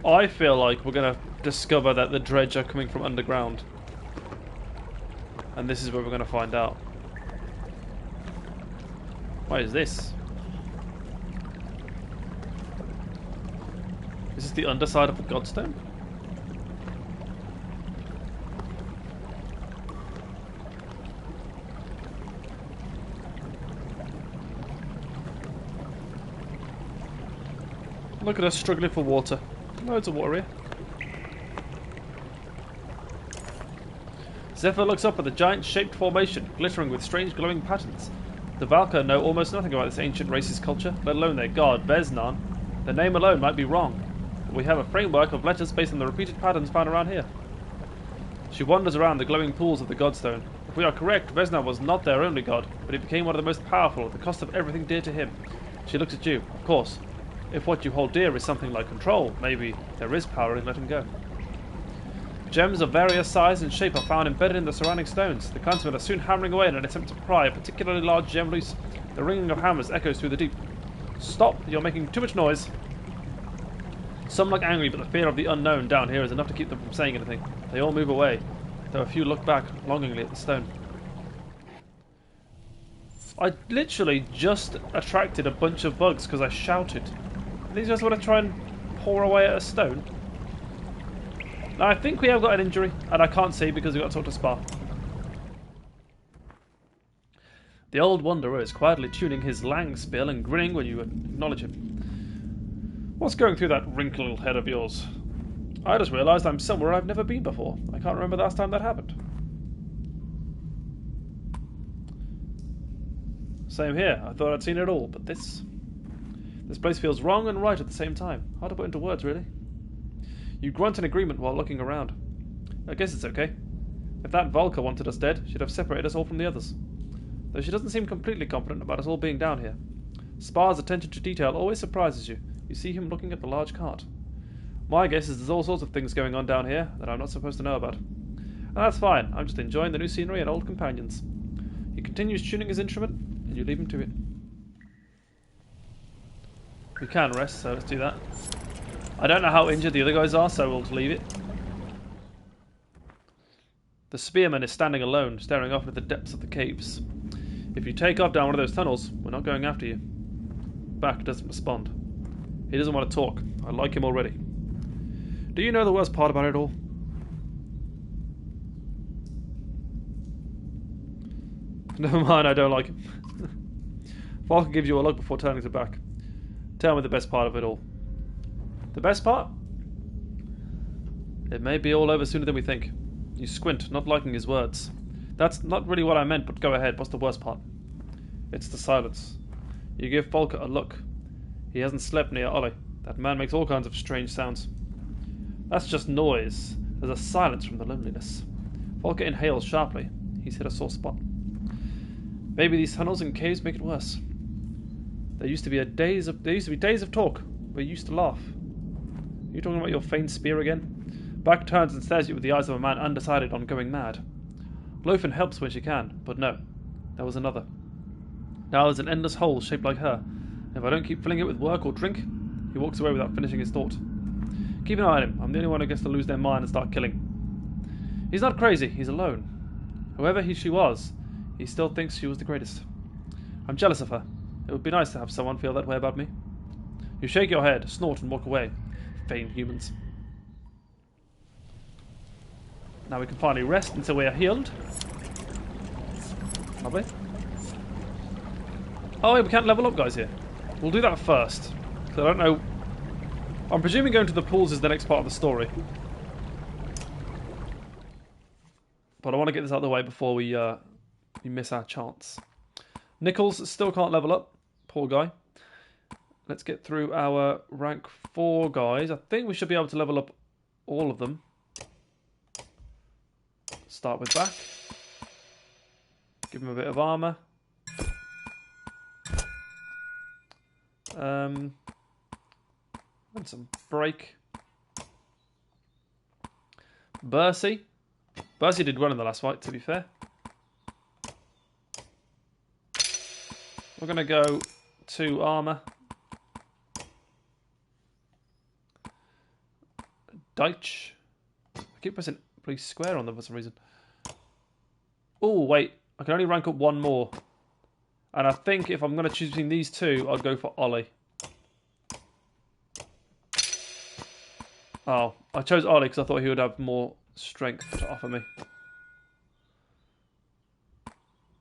I feel like we're going to discover that the dredge are coming from underground. And this is where we're going to find out. What is this? Is this the underside of a godstone? Look at us struggling for water. Loads of water here. Zephyr looks up at the giant-shaped formation, glittering with strange glowing patterns. The Valka know almost nothing about this ancient race's culture, let alone their god, Vesnan. Their name alone might be wrong, but we have a framework of letters based on the repeated patterns found around here. She wanders around the glowing pools of the godstone. If we are correct, Vesnan was not their only god, but he became one of the most powerful at the cost of everything dear to him. She looks at you, of course. If what you hold dear is something like control, maybe there is power in letting go. Gems of various size and shape are found embedded in the surrounding stones. The clansmen are soon hammering away in an attempt to pry a particularly large gem loose. The ringing of hammers echoes through the deep. Stop! You're making too much noise. Some look angry, but the fear of the unknown down here is enough to keep them from saying anything. They all move away, though a few look back longingly at the stone. I literally just attracted a bunch of bugs because I shouted. These just want to try and pour away at a stone. Now I think we have got an injury, and I can't see because we've got to talk to Spa. The old wanderer is quietly tuning his lang spiel and grinning when you acknowledge him. What's going through that wrinkled head of yours? I just realised I'm somewhere I've never been before. I can't remember the last time that happened. Same here. I thought I'd seen it all, but this place feels wrong and right at the same time. Hard to put into words, really. You grunt in agreement while looking around. I guess it's okay. If that Valka wanted us dead, she'd have separated us all from the others. Though she doesn't seem completely confident about us all being down here. Spar's attention to detail always surprises you. You see him looking at the large cart. My guess is there's all sorts of things going on down here that I'm not supposed to know about. And that's fine. I'm just enjoying the new scenery and old companions. He continues tuning his instrument, and you leave him to it. We can rest, so let's do that. I don't know how injured the other guys are, so we'll leave it. The spearman is standing alone, staring off into the depths of the caves. If you take off down one of those tunnels, we're not going after you. Back doesn't respond. He doesn't want to talk. I like him already. Do you know the worst part about it all? Never mind, I don't like him. Falcon gives you a look before turning to back. Tell me the best part of it all. The best part? It may be all over sooner than we think. You squint, not liking his words. That's not really what I meant, but go ahead. What's the worst part? It's the silence. You give Volker a look. He hasn't slept near Ollie. That man makes all kinds of strange sounds. That's just noise. There's a silence from the loneliness. Volker inhales sharply. He's hit a sore spot. Maybe these tunnels and caves make it worse. There used to be days of talk. We used to laugh. Are you talking about your faint spear again? Back turns and stares at you with the eyes of a man undecided on going mad. Lofen helps when she can, but no. There was another. Now there's an endless hole shaped like her. If I don't keep filling it with work or drink, he walks away without finishing his thought. Keep an eye on him. I'm the only one who gets to lose their mind and start killing. He's not crazy. He's alone. Whoever she was, he still thinks she was the greatest. I'm jealous of her. It would be nice to have someone feel that way about me. You shake your head, snort and walk away. Vain humans. Now we can finally rest until we are healed. Lovely. Oh wait, we can't level up guys here. We'll do that first. So I don't know. I'm presuming going to the pools is the next part of the story. But I want to get this out of the way before we miss our chance. Nichols still can't level up. Poor guy. Let's get through our rank 4 guys. I think we should be able to level up all of them. Start with back. Give him a bit of armour. And some break. Bercy. Bercy did well in the last fight, to be fair. We're going to go to armour. Deitch. I keep pressing please square on them for some reason. Oh, wait. I can only rank up one more. And I think if I'm going to choose between these two, I'll go for Ollie. Oh, I chose Ollie because I thought he would have more strength to offer me.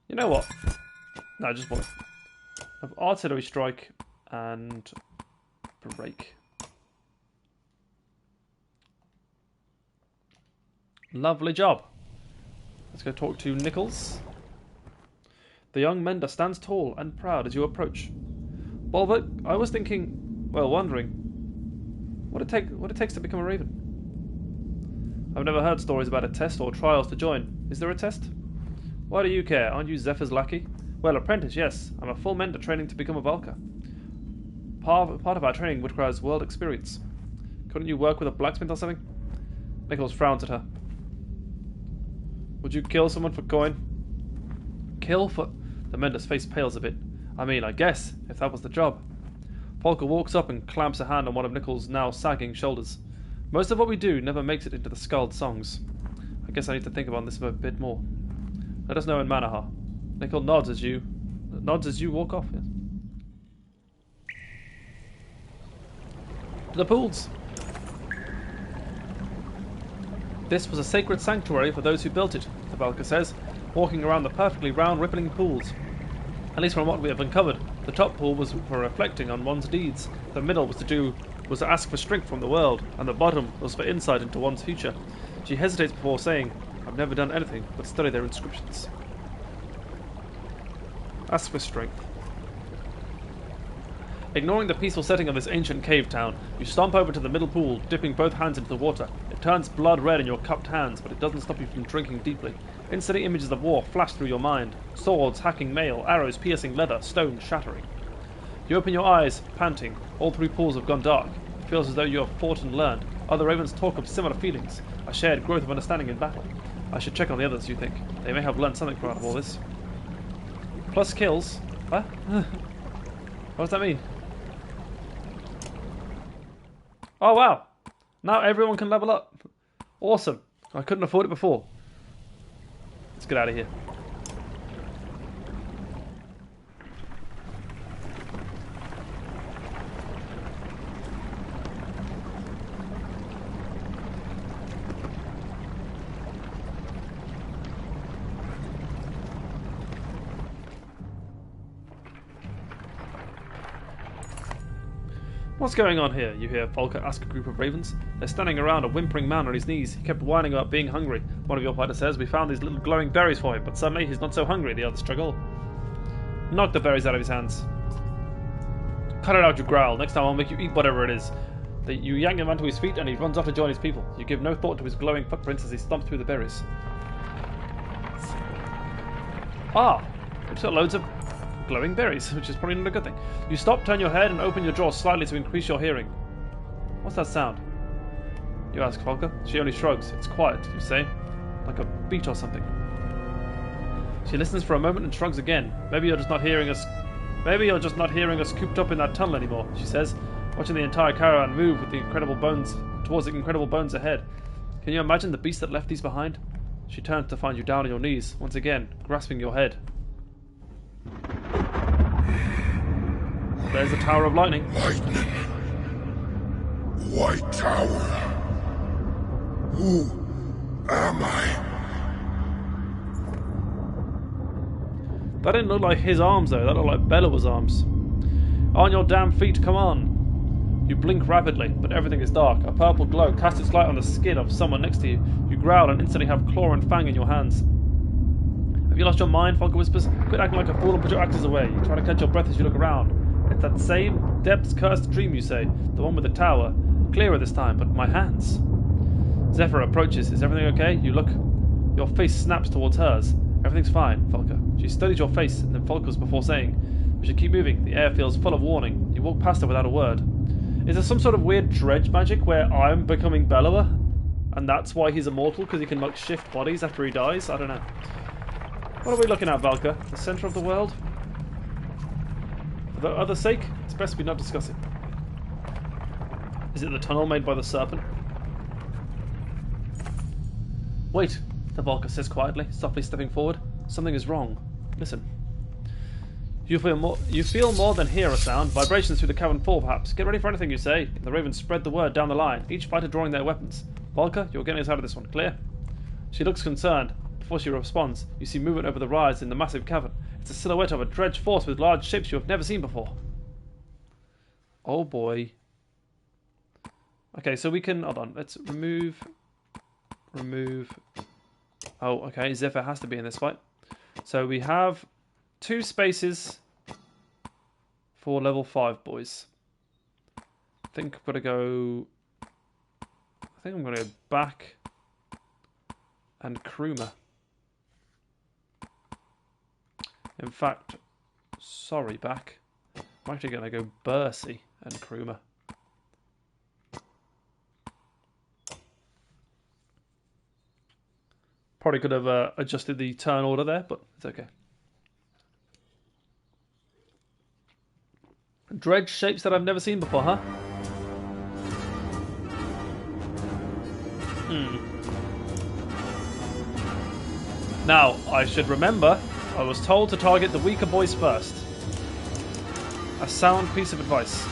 You know what? No, just one. I have artillery strike and break. Lovely job. Let's go talk to Nichols. The young mender stands tall and proud as you approach. Bulwark, I was thinking, well, wondering, what it takes to become a raven. I've never heard stories about a test or trials to join. Is there a test? Why do you care? Aren't you Zephyr's lackey? Well, apprentice, yes. I'm a full mender training to become a Valka. Part of our training requires world experience. Couldn't you work with a blacksmith or something? Nichols frowns at her. Would you kill someone for coin? Kill for... The mender's face pales a bit. I mean, I guess, if that was the job. Volker walks up and clamps a hand on one of Nichols' now sagging shoulders. Most of what we do never makes it into the Skald songs. I guess I need to think about this a bit more. Let us know in Manaha. Nichols nods as you walk off. Yes. To the pools. This was a sacred sanctuary for those who built it, the Valka says, walking around the perfectly round, rippling pools. At least from what we have uncovered, the top pool was for reflecting on one's deeds, the middle was to ask for strength from the world, and the bottom was for insight into one's future. She hesitates before saying, I've never done anything but study their inscriptions. Ask for strength. Ignoring the peaceful setting of this ancient cave town, you stomp over to the middle pool, dipping both hands into the water. It turns blood red in your cupped hands, but it doesn't stop you from drinking deeply. Instantly images of war flash through your mind. Swords hacking mail, arrows piercing leather, stones shattering. You open your eyes, panting. All 3 pools have gone dark. It feels as though you have fought and learned. Other ravens talk of similar feelings, a shared growth of understanding in battle. I should check on the others, you think. They may have learned something out of all this. Plus kills. Huh? What does that mean? Oh wow! Now everyone can level up. Awesome. I couldn't afford it before. Let's get out of here. What's going on here? You hear Volker ask a group of ravens. They're standing around a whimpering man on his knees. He kept whining about being hungry. One of your fighters says, we found these little glowing berries for him, but suddenly he's not so hungry, the others struggle. Knock the berries out of his hands. Cut it out, you growl. Next time I'll make you eat whatever it is. You yank him onto his feet and he runs off to join his people. You give no thought to his glowing footprints as he stomps through the berries. Ah! It's got loads of glowing berries, which is probably not a good thing. You stop, turn your head, and open your jaw slightly to increase your hearing. What's that sound? You ask Volker. She only shrugs. It's quiet, you say. Like a beat or something. She listens for a moment and shrugs again. Maybe you're just not hearing us cooped up in that tunnel anymore, she says, watching the entire caravan move with the incredible bones towards the incredible bones ahead. Can you imagine the beast that left these behind? She turns to find you down on your knees, once again, grasping your head. There's the Tower of Lightning. Lightning. White Tower. Who am I? That didn't look like his arms though, that looked like Bella's arms. On your damn feet, come on! You blink rapidly, but everything is dark. A purple glow casts its light on the skin of someone next to you. You growl and instantly have claw and fang in your hands. Have you lost your mind? Falco whispers. Quit acting like a fool and put your axes away. You try to catch your breath as you look around. It's that same depths-cursed dream, you say. The one with the tower. Clearer this time, but my hands. Zephyr approaches. Is everything okay? You look. Your face snaps towards hers. Everything's fine, Falco. She studies your face and then Falco's before saying, we should keep moving. The air feels full of warning. You walk past her without a word. Is there some sort of weird dredge magic where I'm becoming Bellower? And that's why he's immortal, because he can like shift bodies after he dies? I don't know. What are we looking at, Valka? The centre of the world? For the other's sake, it's best we not discuss it. Is it the tunnel made by the serpent? Wait, the Valka says quietly, softly stepping forward. Something is wrong. Listen. You feel more than hear a sound. Vibrations through the cavern floor, perhaps. Get ready for anything you say. The ravens spread the word down the line, each fighter drawing their weapons. Valka, you're getting us out of this one. Clear? She looks concerned. Before she responds, you see movement over the rise in the massive cavern. It's a silhouette of a dredge force with large shapes you have never seen before. Oh boy. Okay, so we can... Hold on. Let's remove... Oh, okay. Zephyr has to be in this fight. So we have 2 spaces for level 5 boys. I think I'm going to go... I think I'm going to go back and Kruma. In fact, sorry, back. I'm actually going to go Bercy and Kruma. Probably could have adjusted the turn order there, but it's okay. Dredge shapes that I've never seen before, huh? Now, I should remember, I was told to target the weaker boys first. A sound piece of advice.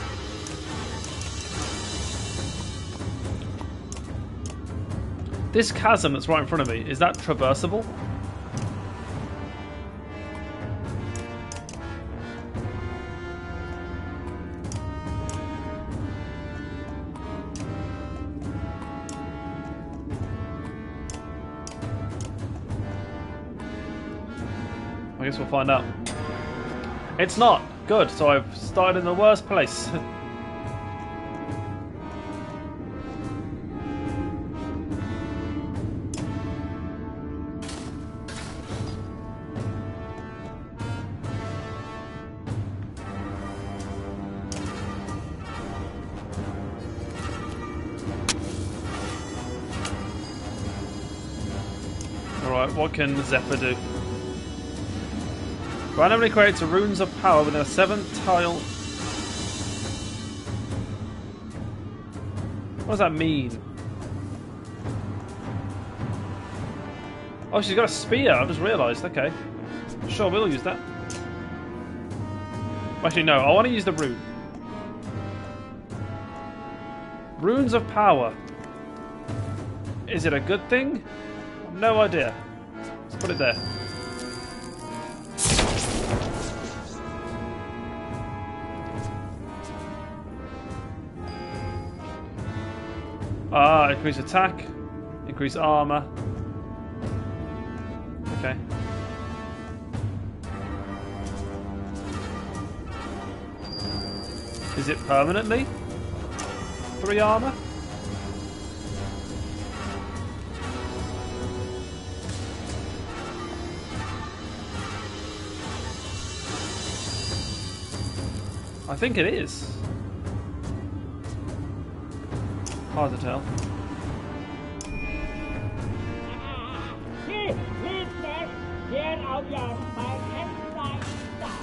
This chasm that's right in front of me, is that traversable? I guess we'll find out. It's not! Good, so I've started in the worst place. Alright, what can Zephyr do? Randomly creates runes of power within a 7th tile. What does that mean? Oh, she's got a spear. I just realised. Okay. Sure, we'll use that. Actually, no. I want to use the rune. Runes of power. Is it a good thing? No idea. Let's put it there. Increase attack, increase armor. Okay. Is it permanently 3 armor? I think it is. Hard to tell. Get out your fight and fly stop.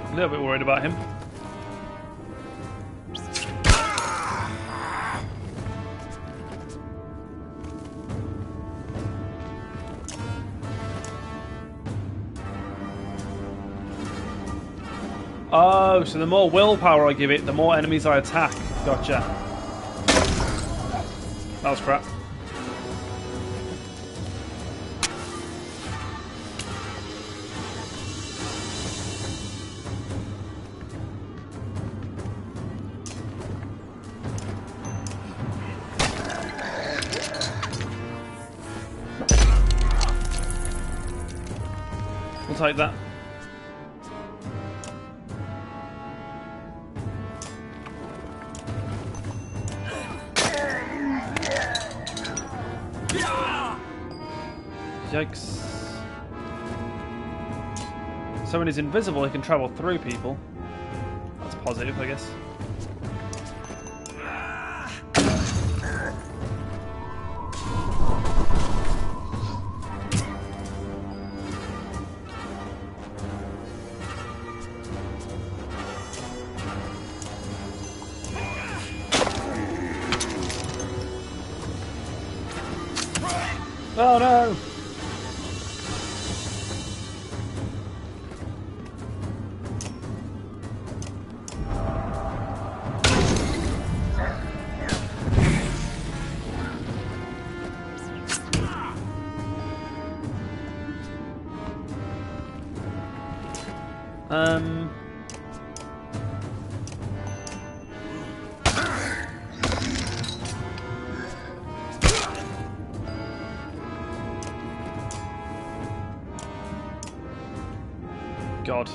A little bit worried about him. Oh, so the more willpower I give it, the more enemies I attack. Gotcha. That was crap. We'll take that. Yikes. So when he's invisible, he can travel through people. That's positive, I guess. Oh no! God.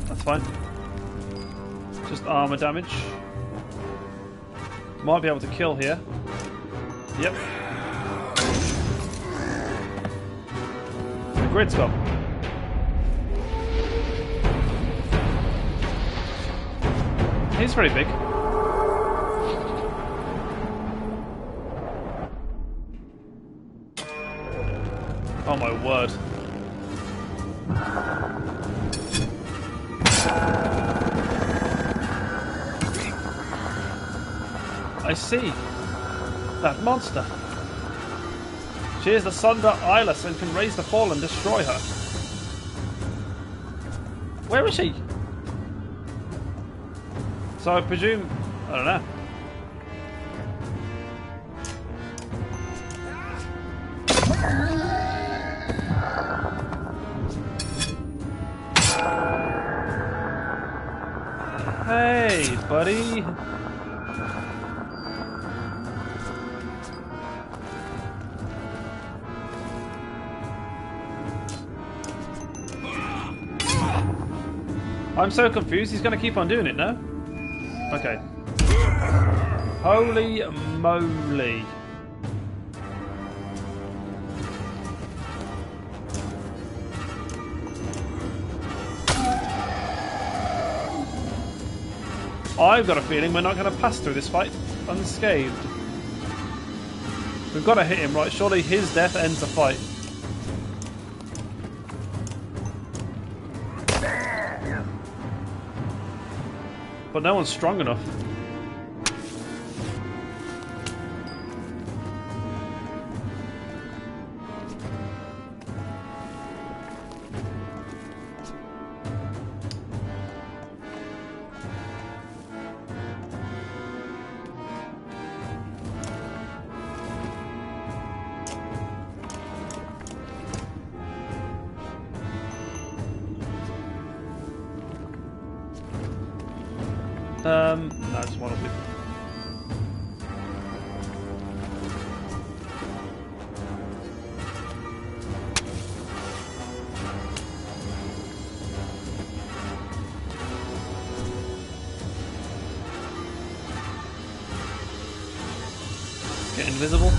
That's fine. Just armor damage. Might be able to kill here. Yep. A grid spell. He's pretty big. Oh my word. I see. That monster. She is the Sunder Eyeless and can raise the fall and destroy her. Where is she? So I presume... I don't know. Hey, buddy. I'm so confused, he's going to keep on doing it, no? Okay. Holy moly. I've got a feeling we're not going to pass through this fight unscathed. We've got to hit him, right? Surely his death ends the fight. But no one's strong enough. No, just one of them. Get invisible.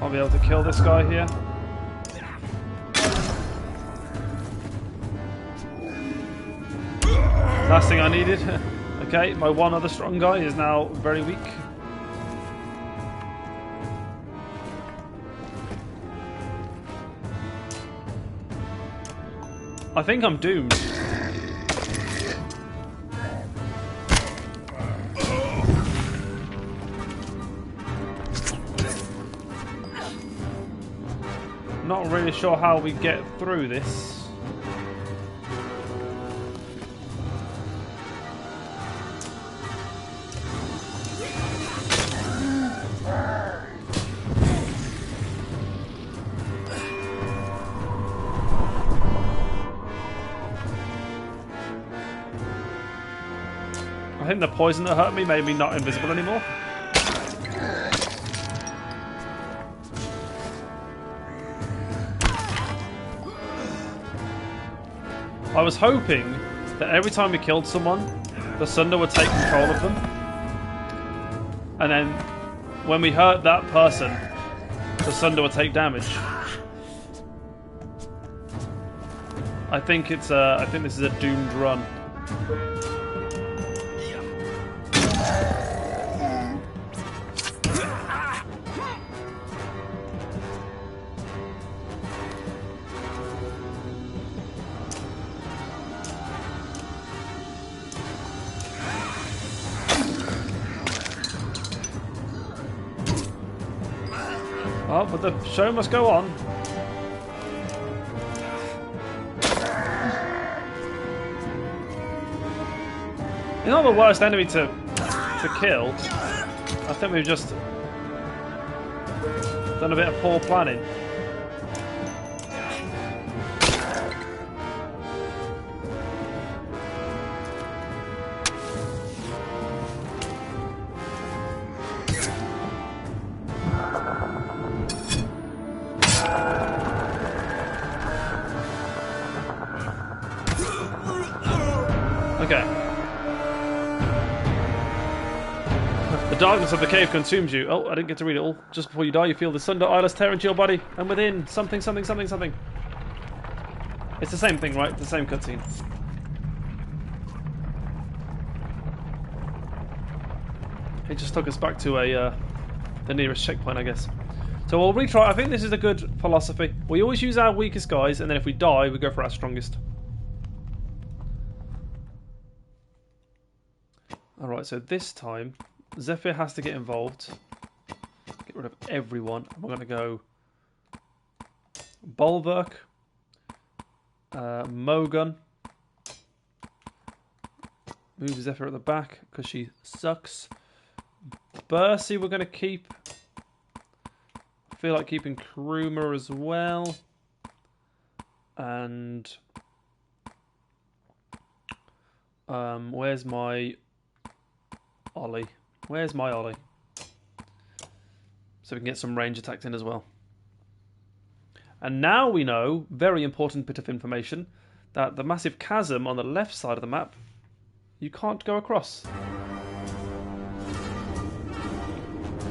I'll be able to kill this guy here. Last thing I needed. Okay, my one other strong guy is now very weak. I think I'm doomed. Not really sure how we get through this. I think the poison that hurt me made me not invisible anymore. I was hoping that every time we killed someone, the Sunder would take control of them. And then when we hurt that person, the Sunder would take damage. I think this is a doomed run. Oh, but the show must go on. He's not the worst enemy to kill. I think we've just done a bit of poor planning. Okay. The darkness of the cave consumes you. Oh, I didn't get to read it all. Just before you die, you feel the Sunder eyeless tear into your body, and within something. It's the same thing, right? The same cutscene. It just took us back to the nearest checkpoint, I guess. So we'll retry. I think this is a good philosophy. We always use our weakest guys, and then if we die, we go for our strongest. Alright, so this time, Zephyr has to get involved. Get rid of everyone. We're going to go Bulwark, Mogun. Move Zephyr at the back because she sucks. Bercy we're going to keep. I feel like keeping Kruma as well. And where's my Ollie? Where's my Ollie? So we can get some range attacks in as well. And now we know, very important bit of information, that the massive chasm on the left side of the map, you can't go across.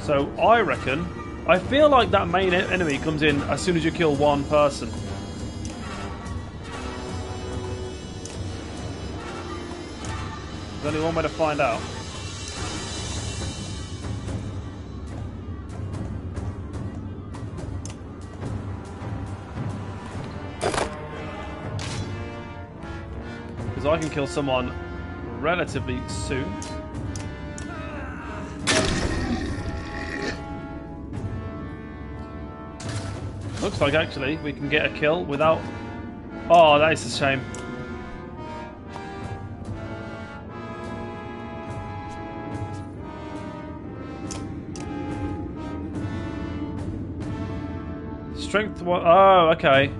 So I reckon, I feel like that main enemy comes in as soon as you kill one person. There's only one way to find out. Because I can kill someone relatively soon. Looks like actually we can get a kill without... Oh, that is a shame. Strength... Oh, okay.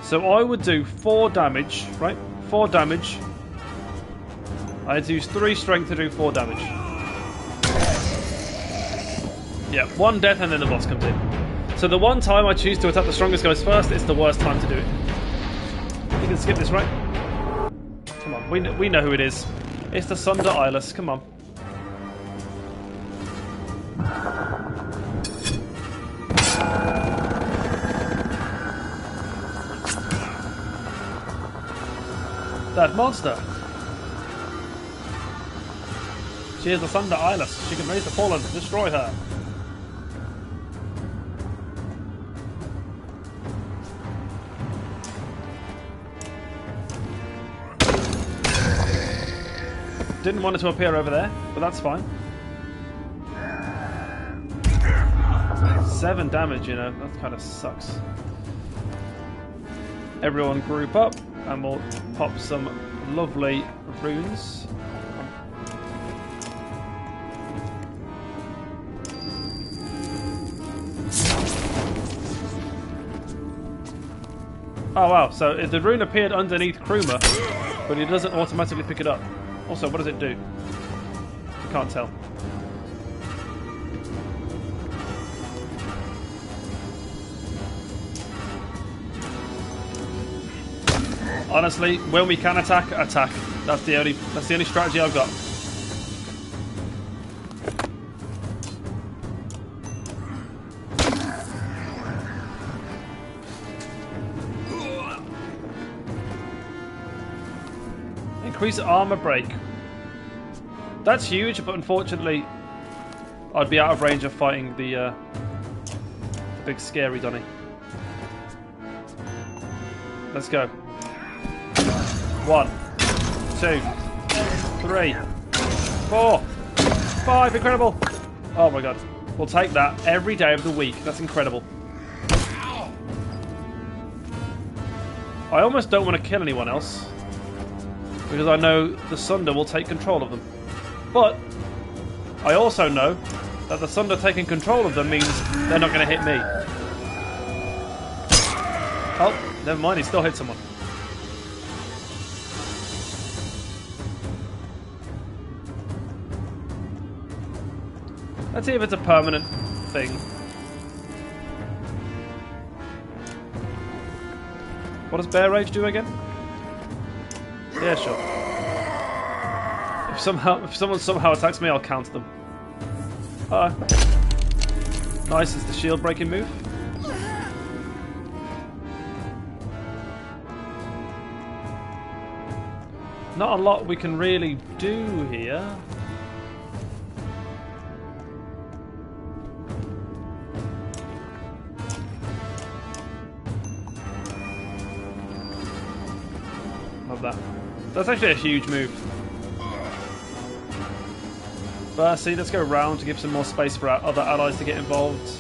So I would do 4 damage, right? 4 damage. I had to use 3 strength to do 4 damage. Yeah, 1 death and then the boss comes in. So the one time I choose to attack the strongest guys first, it's the worst time to do it. You can skip this, right? Come on, we know who it is. It's the Sunder Eyeless, come on. That monster. She is the Sunder Eyeless. She can raise the fallen, destroy her. Didn't want it to appear over there, but that's fine. 7 damage, you know, that kind of sucks. Everyone group up, and we'll pop some lovely runes. Oh wow, so if the rune appeared underneath Kruma, but he doesn't automatically pick it up. Also, what does it do? I can't tell. Honestly, when we can attack, attack. That's the only strategy I've got. Increase armor break. That's huge, but unfortunately, I'd be out of range of fighting the big scary Donny. Let's go. 1, 2, 3, 4, 5. Incredible! Oh my god. We'll take that every day of the week. That's incredible. I almost don't want to kill anyone else, because I know the Sunder will take control of them. But I also know that the Sunder taking control of them means they're not going to hit me. Oh, never mind, he still hit someone. Let's see if it's a permanent thing. What does Bear Rage do again? Yeah, sure. If someone somehow attacks me, I'll counter them. Nice, it's the shield breaking move. Not a lot we can really do here. Love that. That's actually a huge move. But see, let's go round to give some more space for our other allies to get involved.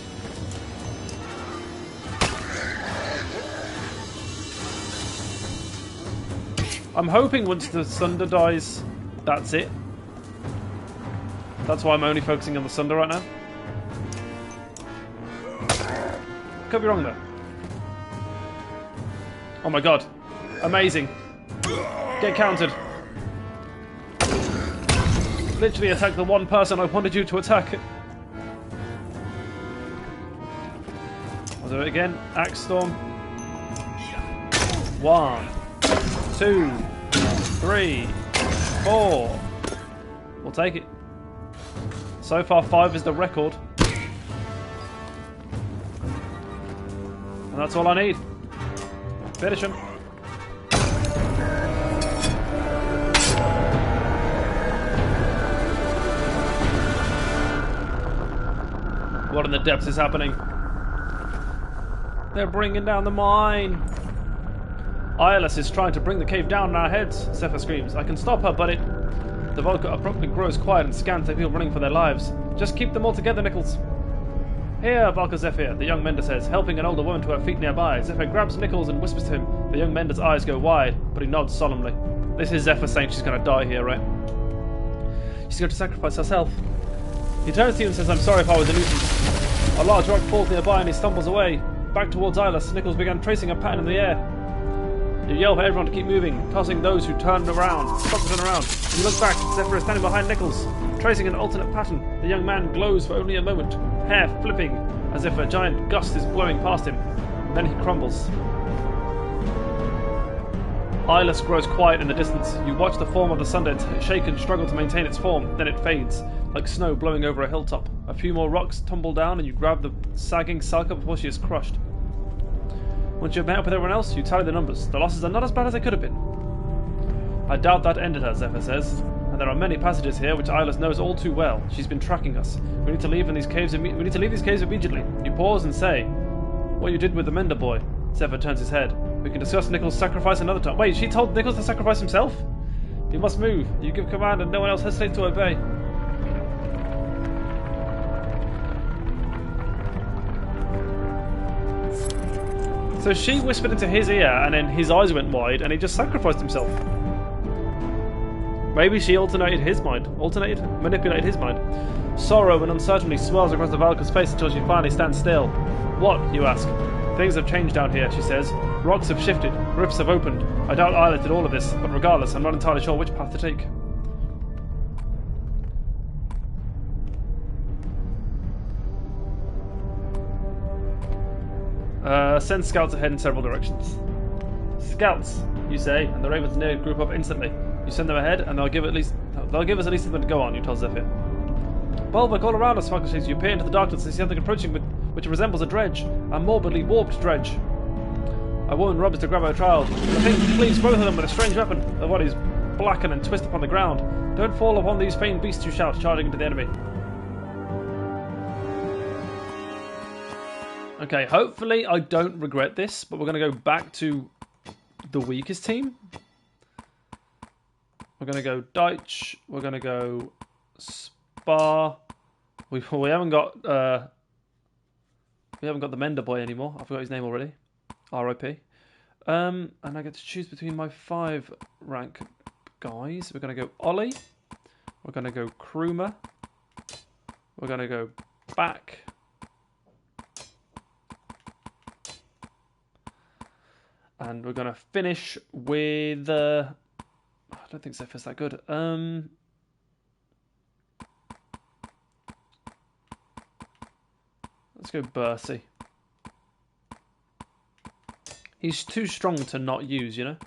I'm hoping once the Sunder dies, that's it. That's why I'm only focusing on the Sunder right now. Could be wrong though. Oh my god. Amazing. Get countered. Literally attack the one person I wanted you to attack. I'll do it again. Axe Storm. 1, 2, 3, 4. We'll take it. So far 5 is the record. And that's all I need. Finish him. What in the depths is happening? They're bringing down the mine. Eyeless is trying to bring the cave down on our heads, Zephyr screams. I can stop her, but it... The Volca abruptly grows quiet and scans at people running for their lives. Just keep them all together, Nichols. Here, Volca Zephyr, the young mender says, helping an older woman to her feet nearby. Zephyr grabs Nichols and whispers to him. The young mender's eyes go wide, but he nods solemnly. This is Zephyr saying she's going to die here, right? She's going to sacrifice herself. He turns to you and says, I'm sorry if I was a nuisance. A large rock falls nearby and he stumbles away. Back towards Eyeless, Nichols began tracing a pattern in the air. You yell for everyone to keep moving, causing those who turn around. Stop to turn around. You look back, Zephyr is standing behind Nichols, tracing an alternate pattern. The young man glows for only a moment, hair flipping, as if a giant gust is blowing past him. Then he crumbles. Eyeless grows quiet in the distance. You watch the form of the Sunder shake and struggle to maintain its form, then it fades, like snow blowing over a hilltop. A few more rocks tumble down and you grab the sagging Saga before she is crushed. Once you have met up with everyone else, you tally the numbers. The losses are not as bad as they could have been. I doubt that ended her, Zephyr says. And there are many passages here which Eyeless knows all too well. She's been tracking us. We need to leave these caves immediately. You pause and say, what you did with the Mender boy. Zephyr turns his head. We can discuss Nichols' sacrifice another time. Wait, she told Nichols to sacrifice himself? You must move. You give command and no one else hesitates to obey. So she whispered into his ear and then his eyes went wide and he just sacrificed himself. Maybe she manipulated his mind. Sorrow and uncertainty swells across the Valkyr's face until she finally stands still. What, you ask? Things have changed down here, she says. Rocks have shifted, rifts have opened. I doubt Islet did all of this, but regardless, I'm not entirely sure which path to take. Send scouts ahead in several directions. Scouts, you say, and the ravens near group up instantly. You send them ahead, and they'll give us at least something to go on, you tell Zephyr. Bulwark all around us, Falcon says. You peer into the darkness and see something approaching which resembles a dredge. A morbidly warped dredge. A woman rubs to grab her child. The thing cleaves both of them with a strange weapon. Their bodies blacken and twist upon the ground. Don't fall upon these faint beasts, you shout, charging into the enemy. Okay, hopefully I don't regret this, but we're going to go back to the weakest team. We're going to go Deitch. We're going to go Spar. We haven't got the Mender boy anymore. I forgot his name already. R.I.P. And I get to choose between my 5 rank guys. We're going to go Ollie. We're going to go Krumer. We're going to go back. And we're going to finish with... I don't think Zephyr's that good. Let's go Bercy. He's too strong to not use, you know?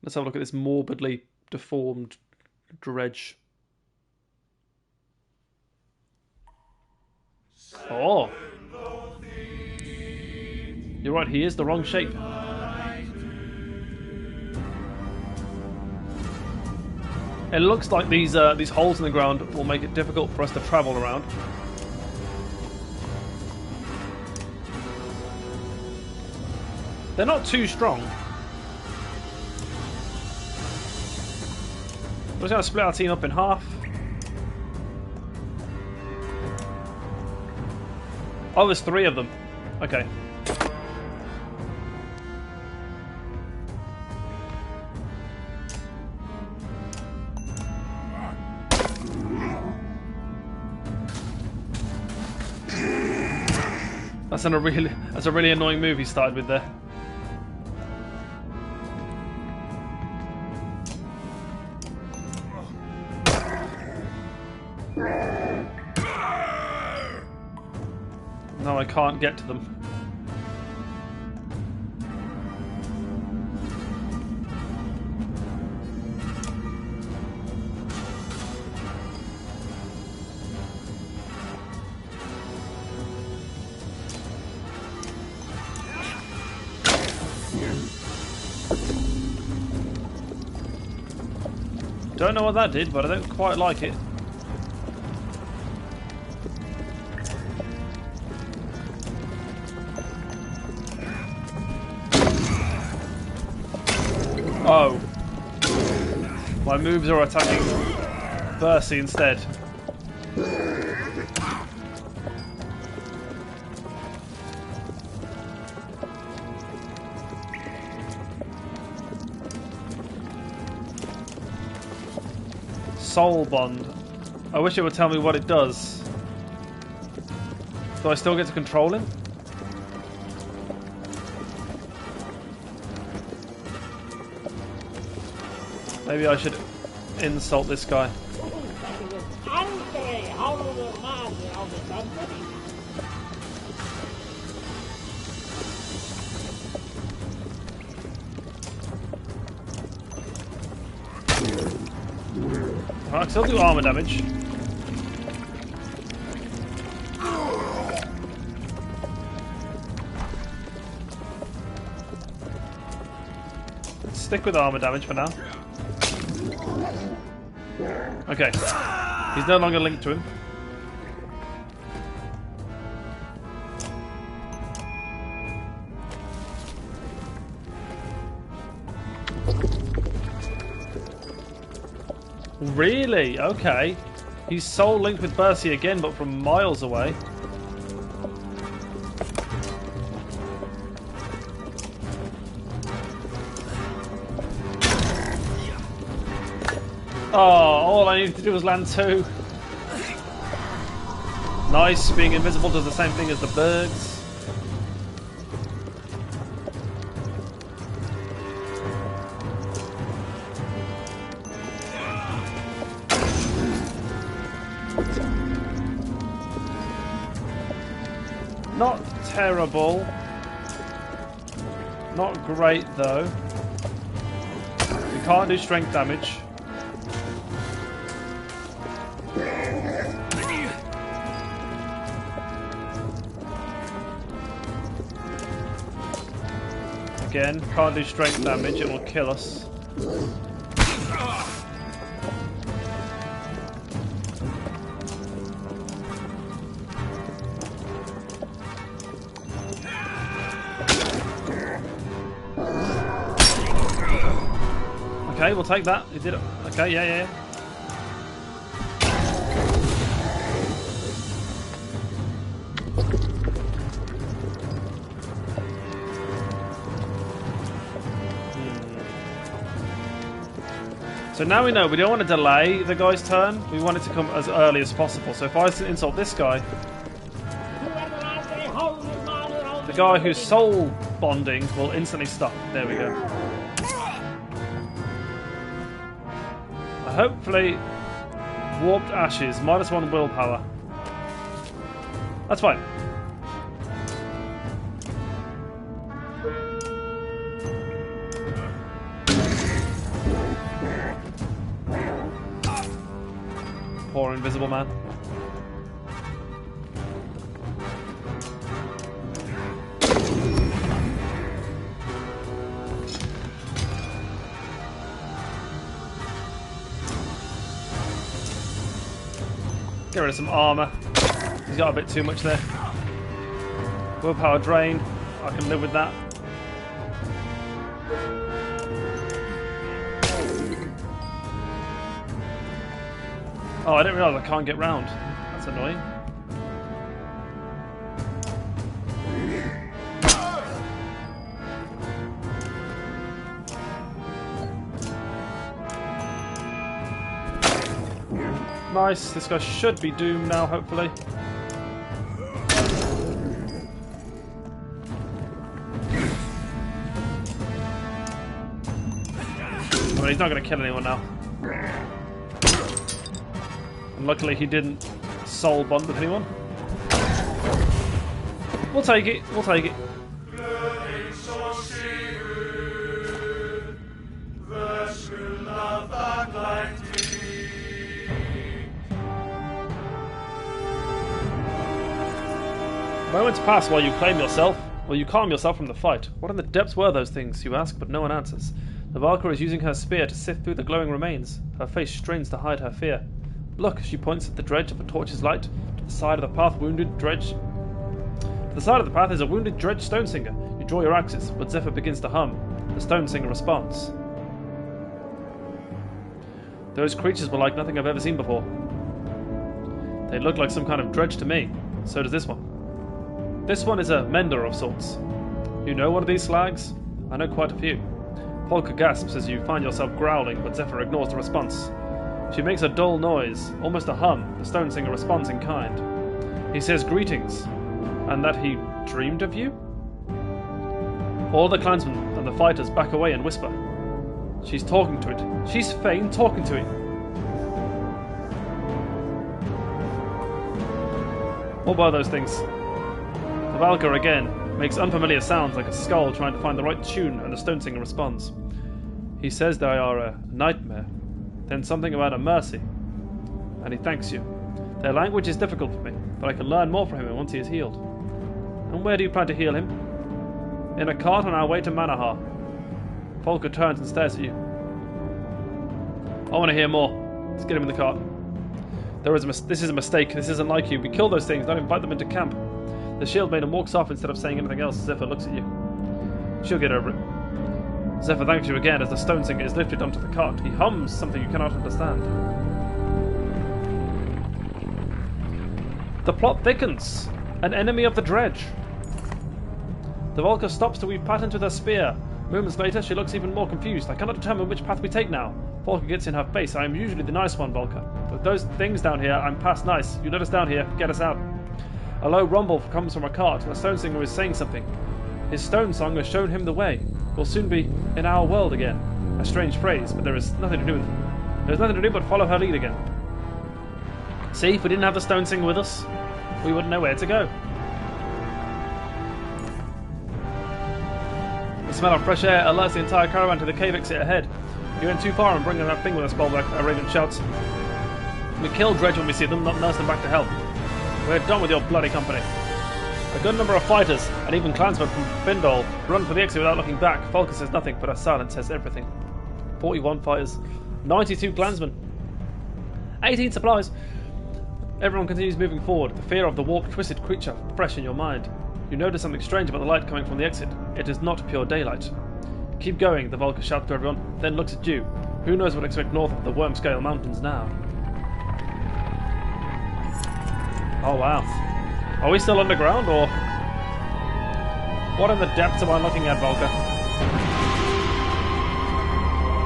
Let's have a look at this morbidly deformed dredge. Oh! You're right, he is the wrong shape. It looks like these holes in the ground will make it difficult for us to travel around. They're not too strong. We're just going to split our team up in half. Oh, there's 3 of them. Okay. That's a really annoying move he started with there. No, I can't get to them. Don't know what that did, but I don't quite like it. Oh. My moves are attacking Bercy instead. Soul Bond. I wish it would tell me what it does. Do I still get to control him? Maybe I should insult this guy. I can still do armor damage. Let's stick with armor damage for now. Okay. He's no longer linked to him. Really? Okay. He's soul linked with Bercy again, but from miles away. Oh, all I needed to do was land 2. Nice, being invisible does the same thing as the birds. Not terrible. Not great though. We can't do strength damage. Again, can't do strength damage, it will kill us. Okay, we'll take that. You did it. Okay, yeah. So now we know we don't want to delay the guy's turn. We want it to come as early as possible. So if I insult this guy, the guy who's soul bonding will instantly stop. There we go. Hopefully, warped ashes, -1 willpower. That's fine. Poor invisible man. Get rid of some armour. He's got a bit too much there. Willpower drain. I can live with that. Oh, I didn't realise I can't get round. That's annoying. Nice, this guy should be doomed now, hopefully. I mean, he's not going to kill anyone now. And luckily he didn't soul bond with anyone. We'll take it, we'll take it. Moments pass while you claim yourself, while you calm yourself from the fight. What in the depths were those things, you ask, but no one answers. The Valkyrie is using her spear to sift through the glowing remains. Her face strains to hide her fear. Look, she points at the dredge of a torch's light. To the side of the path, wounded dredge. To the side of the path is a wounded dredge stone singer. You draw your axes, but Zephyr begins to hum. The stone singer responds. Those creatures were like nothing I've ever seen before. They look like some kind of dredge to me. So does this one. This one is a mender of sorts. You know one of these slags? I know quite a few. Polka gasps as you find yourself growling, but Zephyr ignores the response. She makes a dull noise, almost a hum. The stone singer responds in kind. He says greetings, and that he dreamed of you? All the clansmen and the fighters back away and whisper. She's talking to it. She's Fane talking to it. What were those things? The Valkyr again makes unfamiliar sounds like a skull trying to find the right tune, and the stone singer responds. He says they are a nightmare, then something about a mercy, and he thanks you. Their language is difficult for me, but I can learn more from him once he is healed. And where do you plan to heal him? In a cart on our way to Manahar. Volker turns and stares at you. I want to hear more. Let's get him in the cart. This is a mistake. This isn't like you. We kill those things, don't invite them into camp. The shield maiden walks off instead of saying anything else. Zephyr looks at you. She'll get over it. Zephyr thanks you again as the stone singer is lifted onto the cart. He hums something you cannot understand. The plot thickens. An enemy of the dredge. The Volker stops to weave patterns with her spear. Moments later, she looks even more confused. I cannot determine which path we take now. Volker gets in her face. I am usually the nice one, Volker. With those things down here, I'm past nice. You let us down here. Get us out. A low rumble comes from a cart. The stone singer is saying something. His stone song has shown him the way. We'll soon be in our world again. A strange phrase, but there is nothing to do with it. There's nothing to do but follow her lead again. See, if we didn't have the stone singer with us, we wouldn't know where to go. The smell of fresh air alerts the entire caravan to the cave exit ahead. You went too far and bringing that thing with us, Bolbek, a raven shouts. We kill Dredge when we see them, not nurse them back to health. We're done with your bloody company. A good number of fighters, and even clansmen from Findol, run for the exit without looking back. Volker says nothing, but her silence says everything. 41 fighters, 92 clansmen, 18 supplies. Everyone continues moving forward, the fear of the warped, twisted creature fresh in your mind. You notice something strange about the light coming from the exit. It is not pure daylight. Keep going, the Volker shouts to everyone, then looks at you. Who knows what to expect north of the Wormscale Mountains now? Oh wow. Are we still underground, or... What in the depths am I looking at, Volker?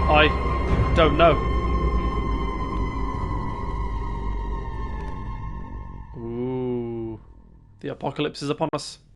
I don't know. Ooh. The apocalypse is upon us.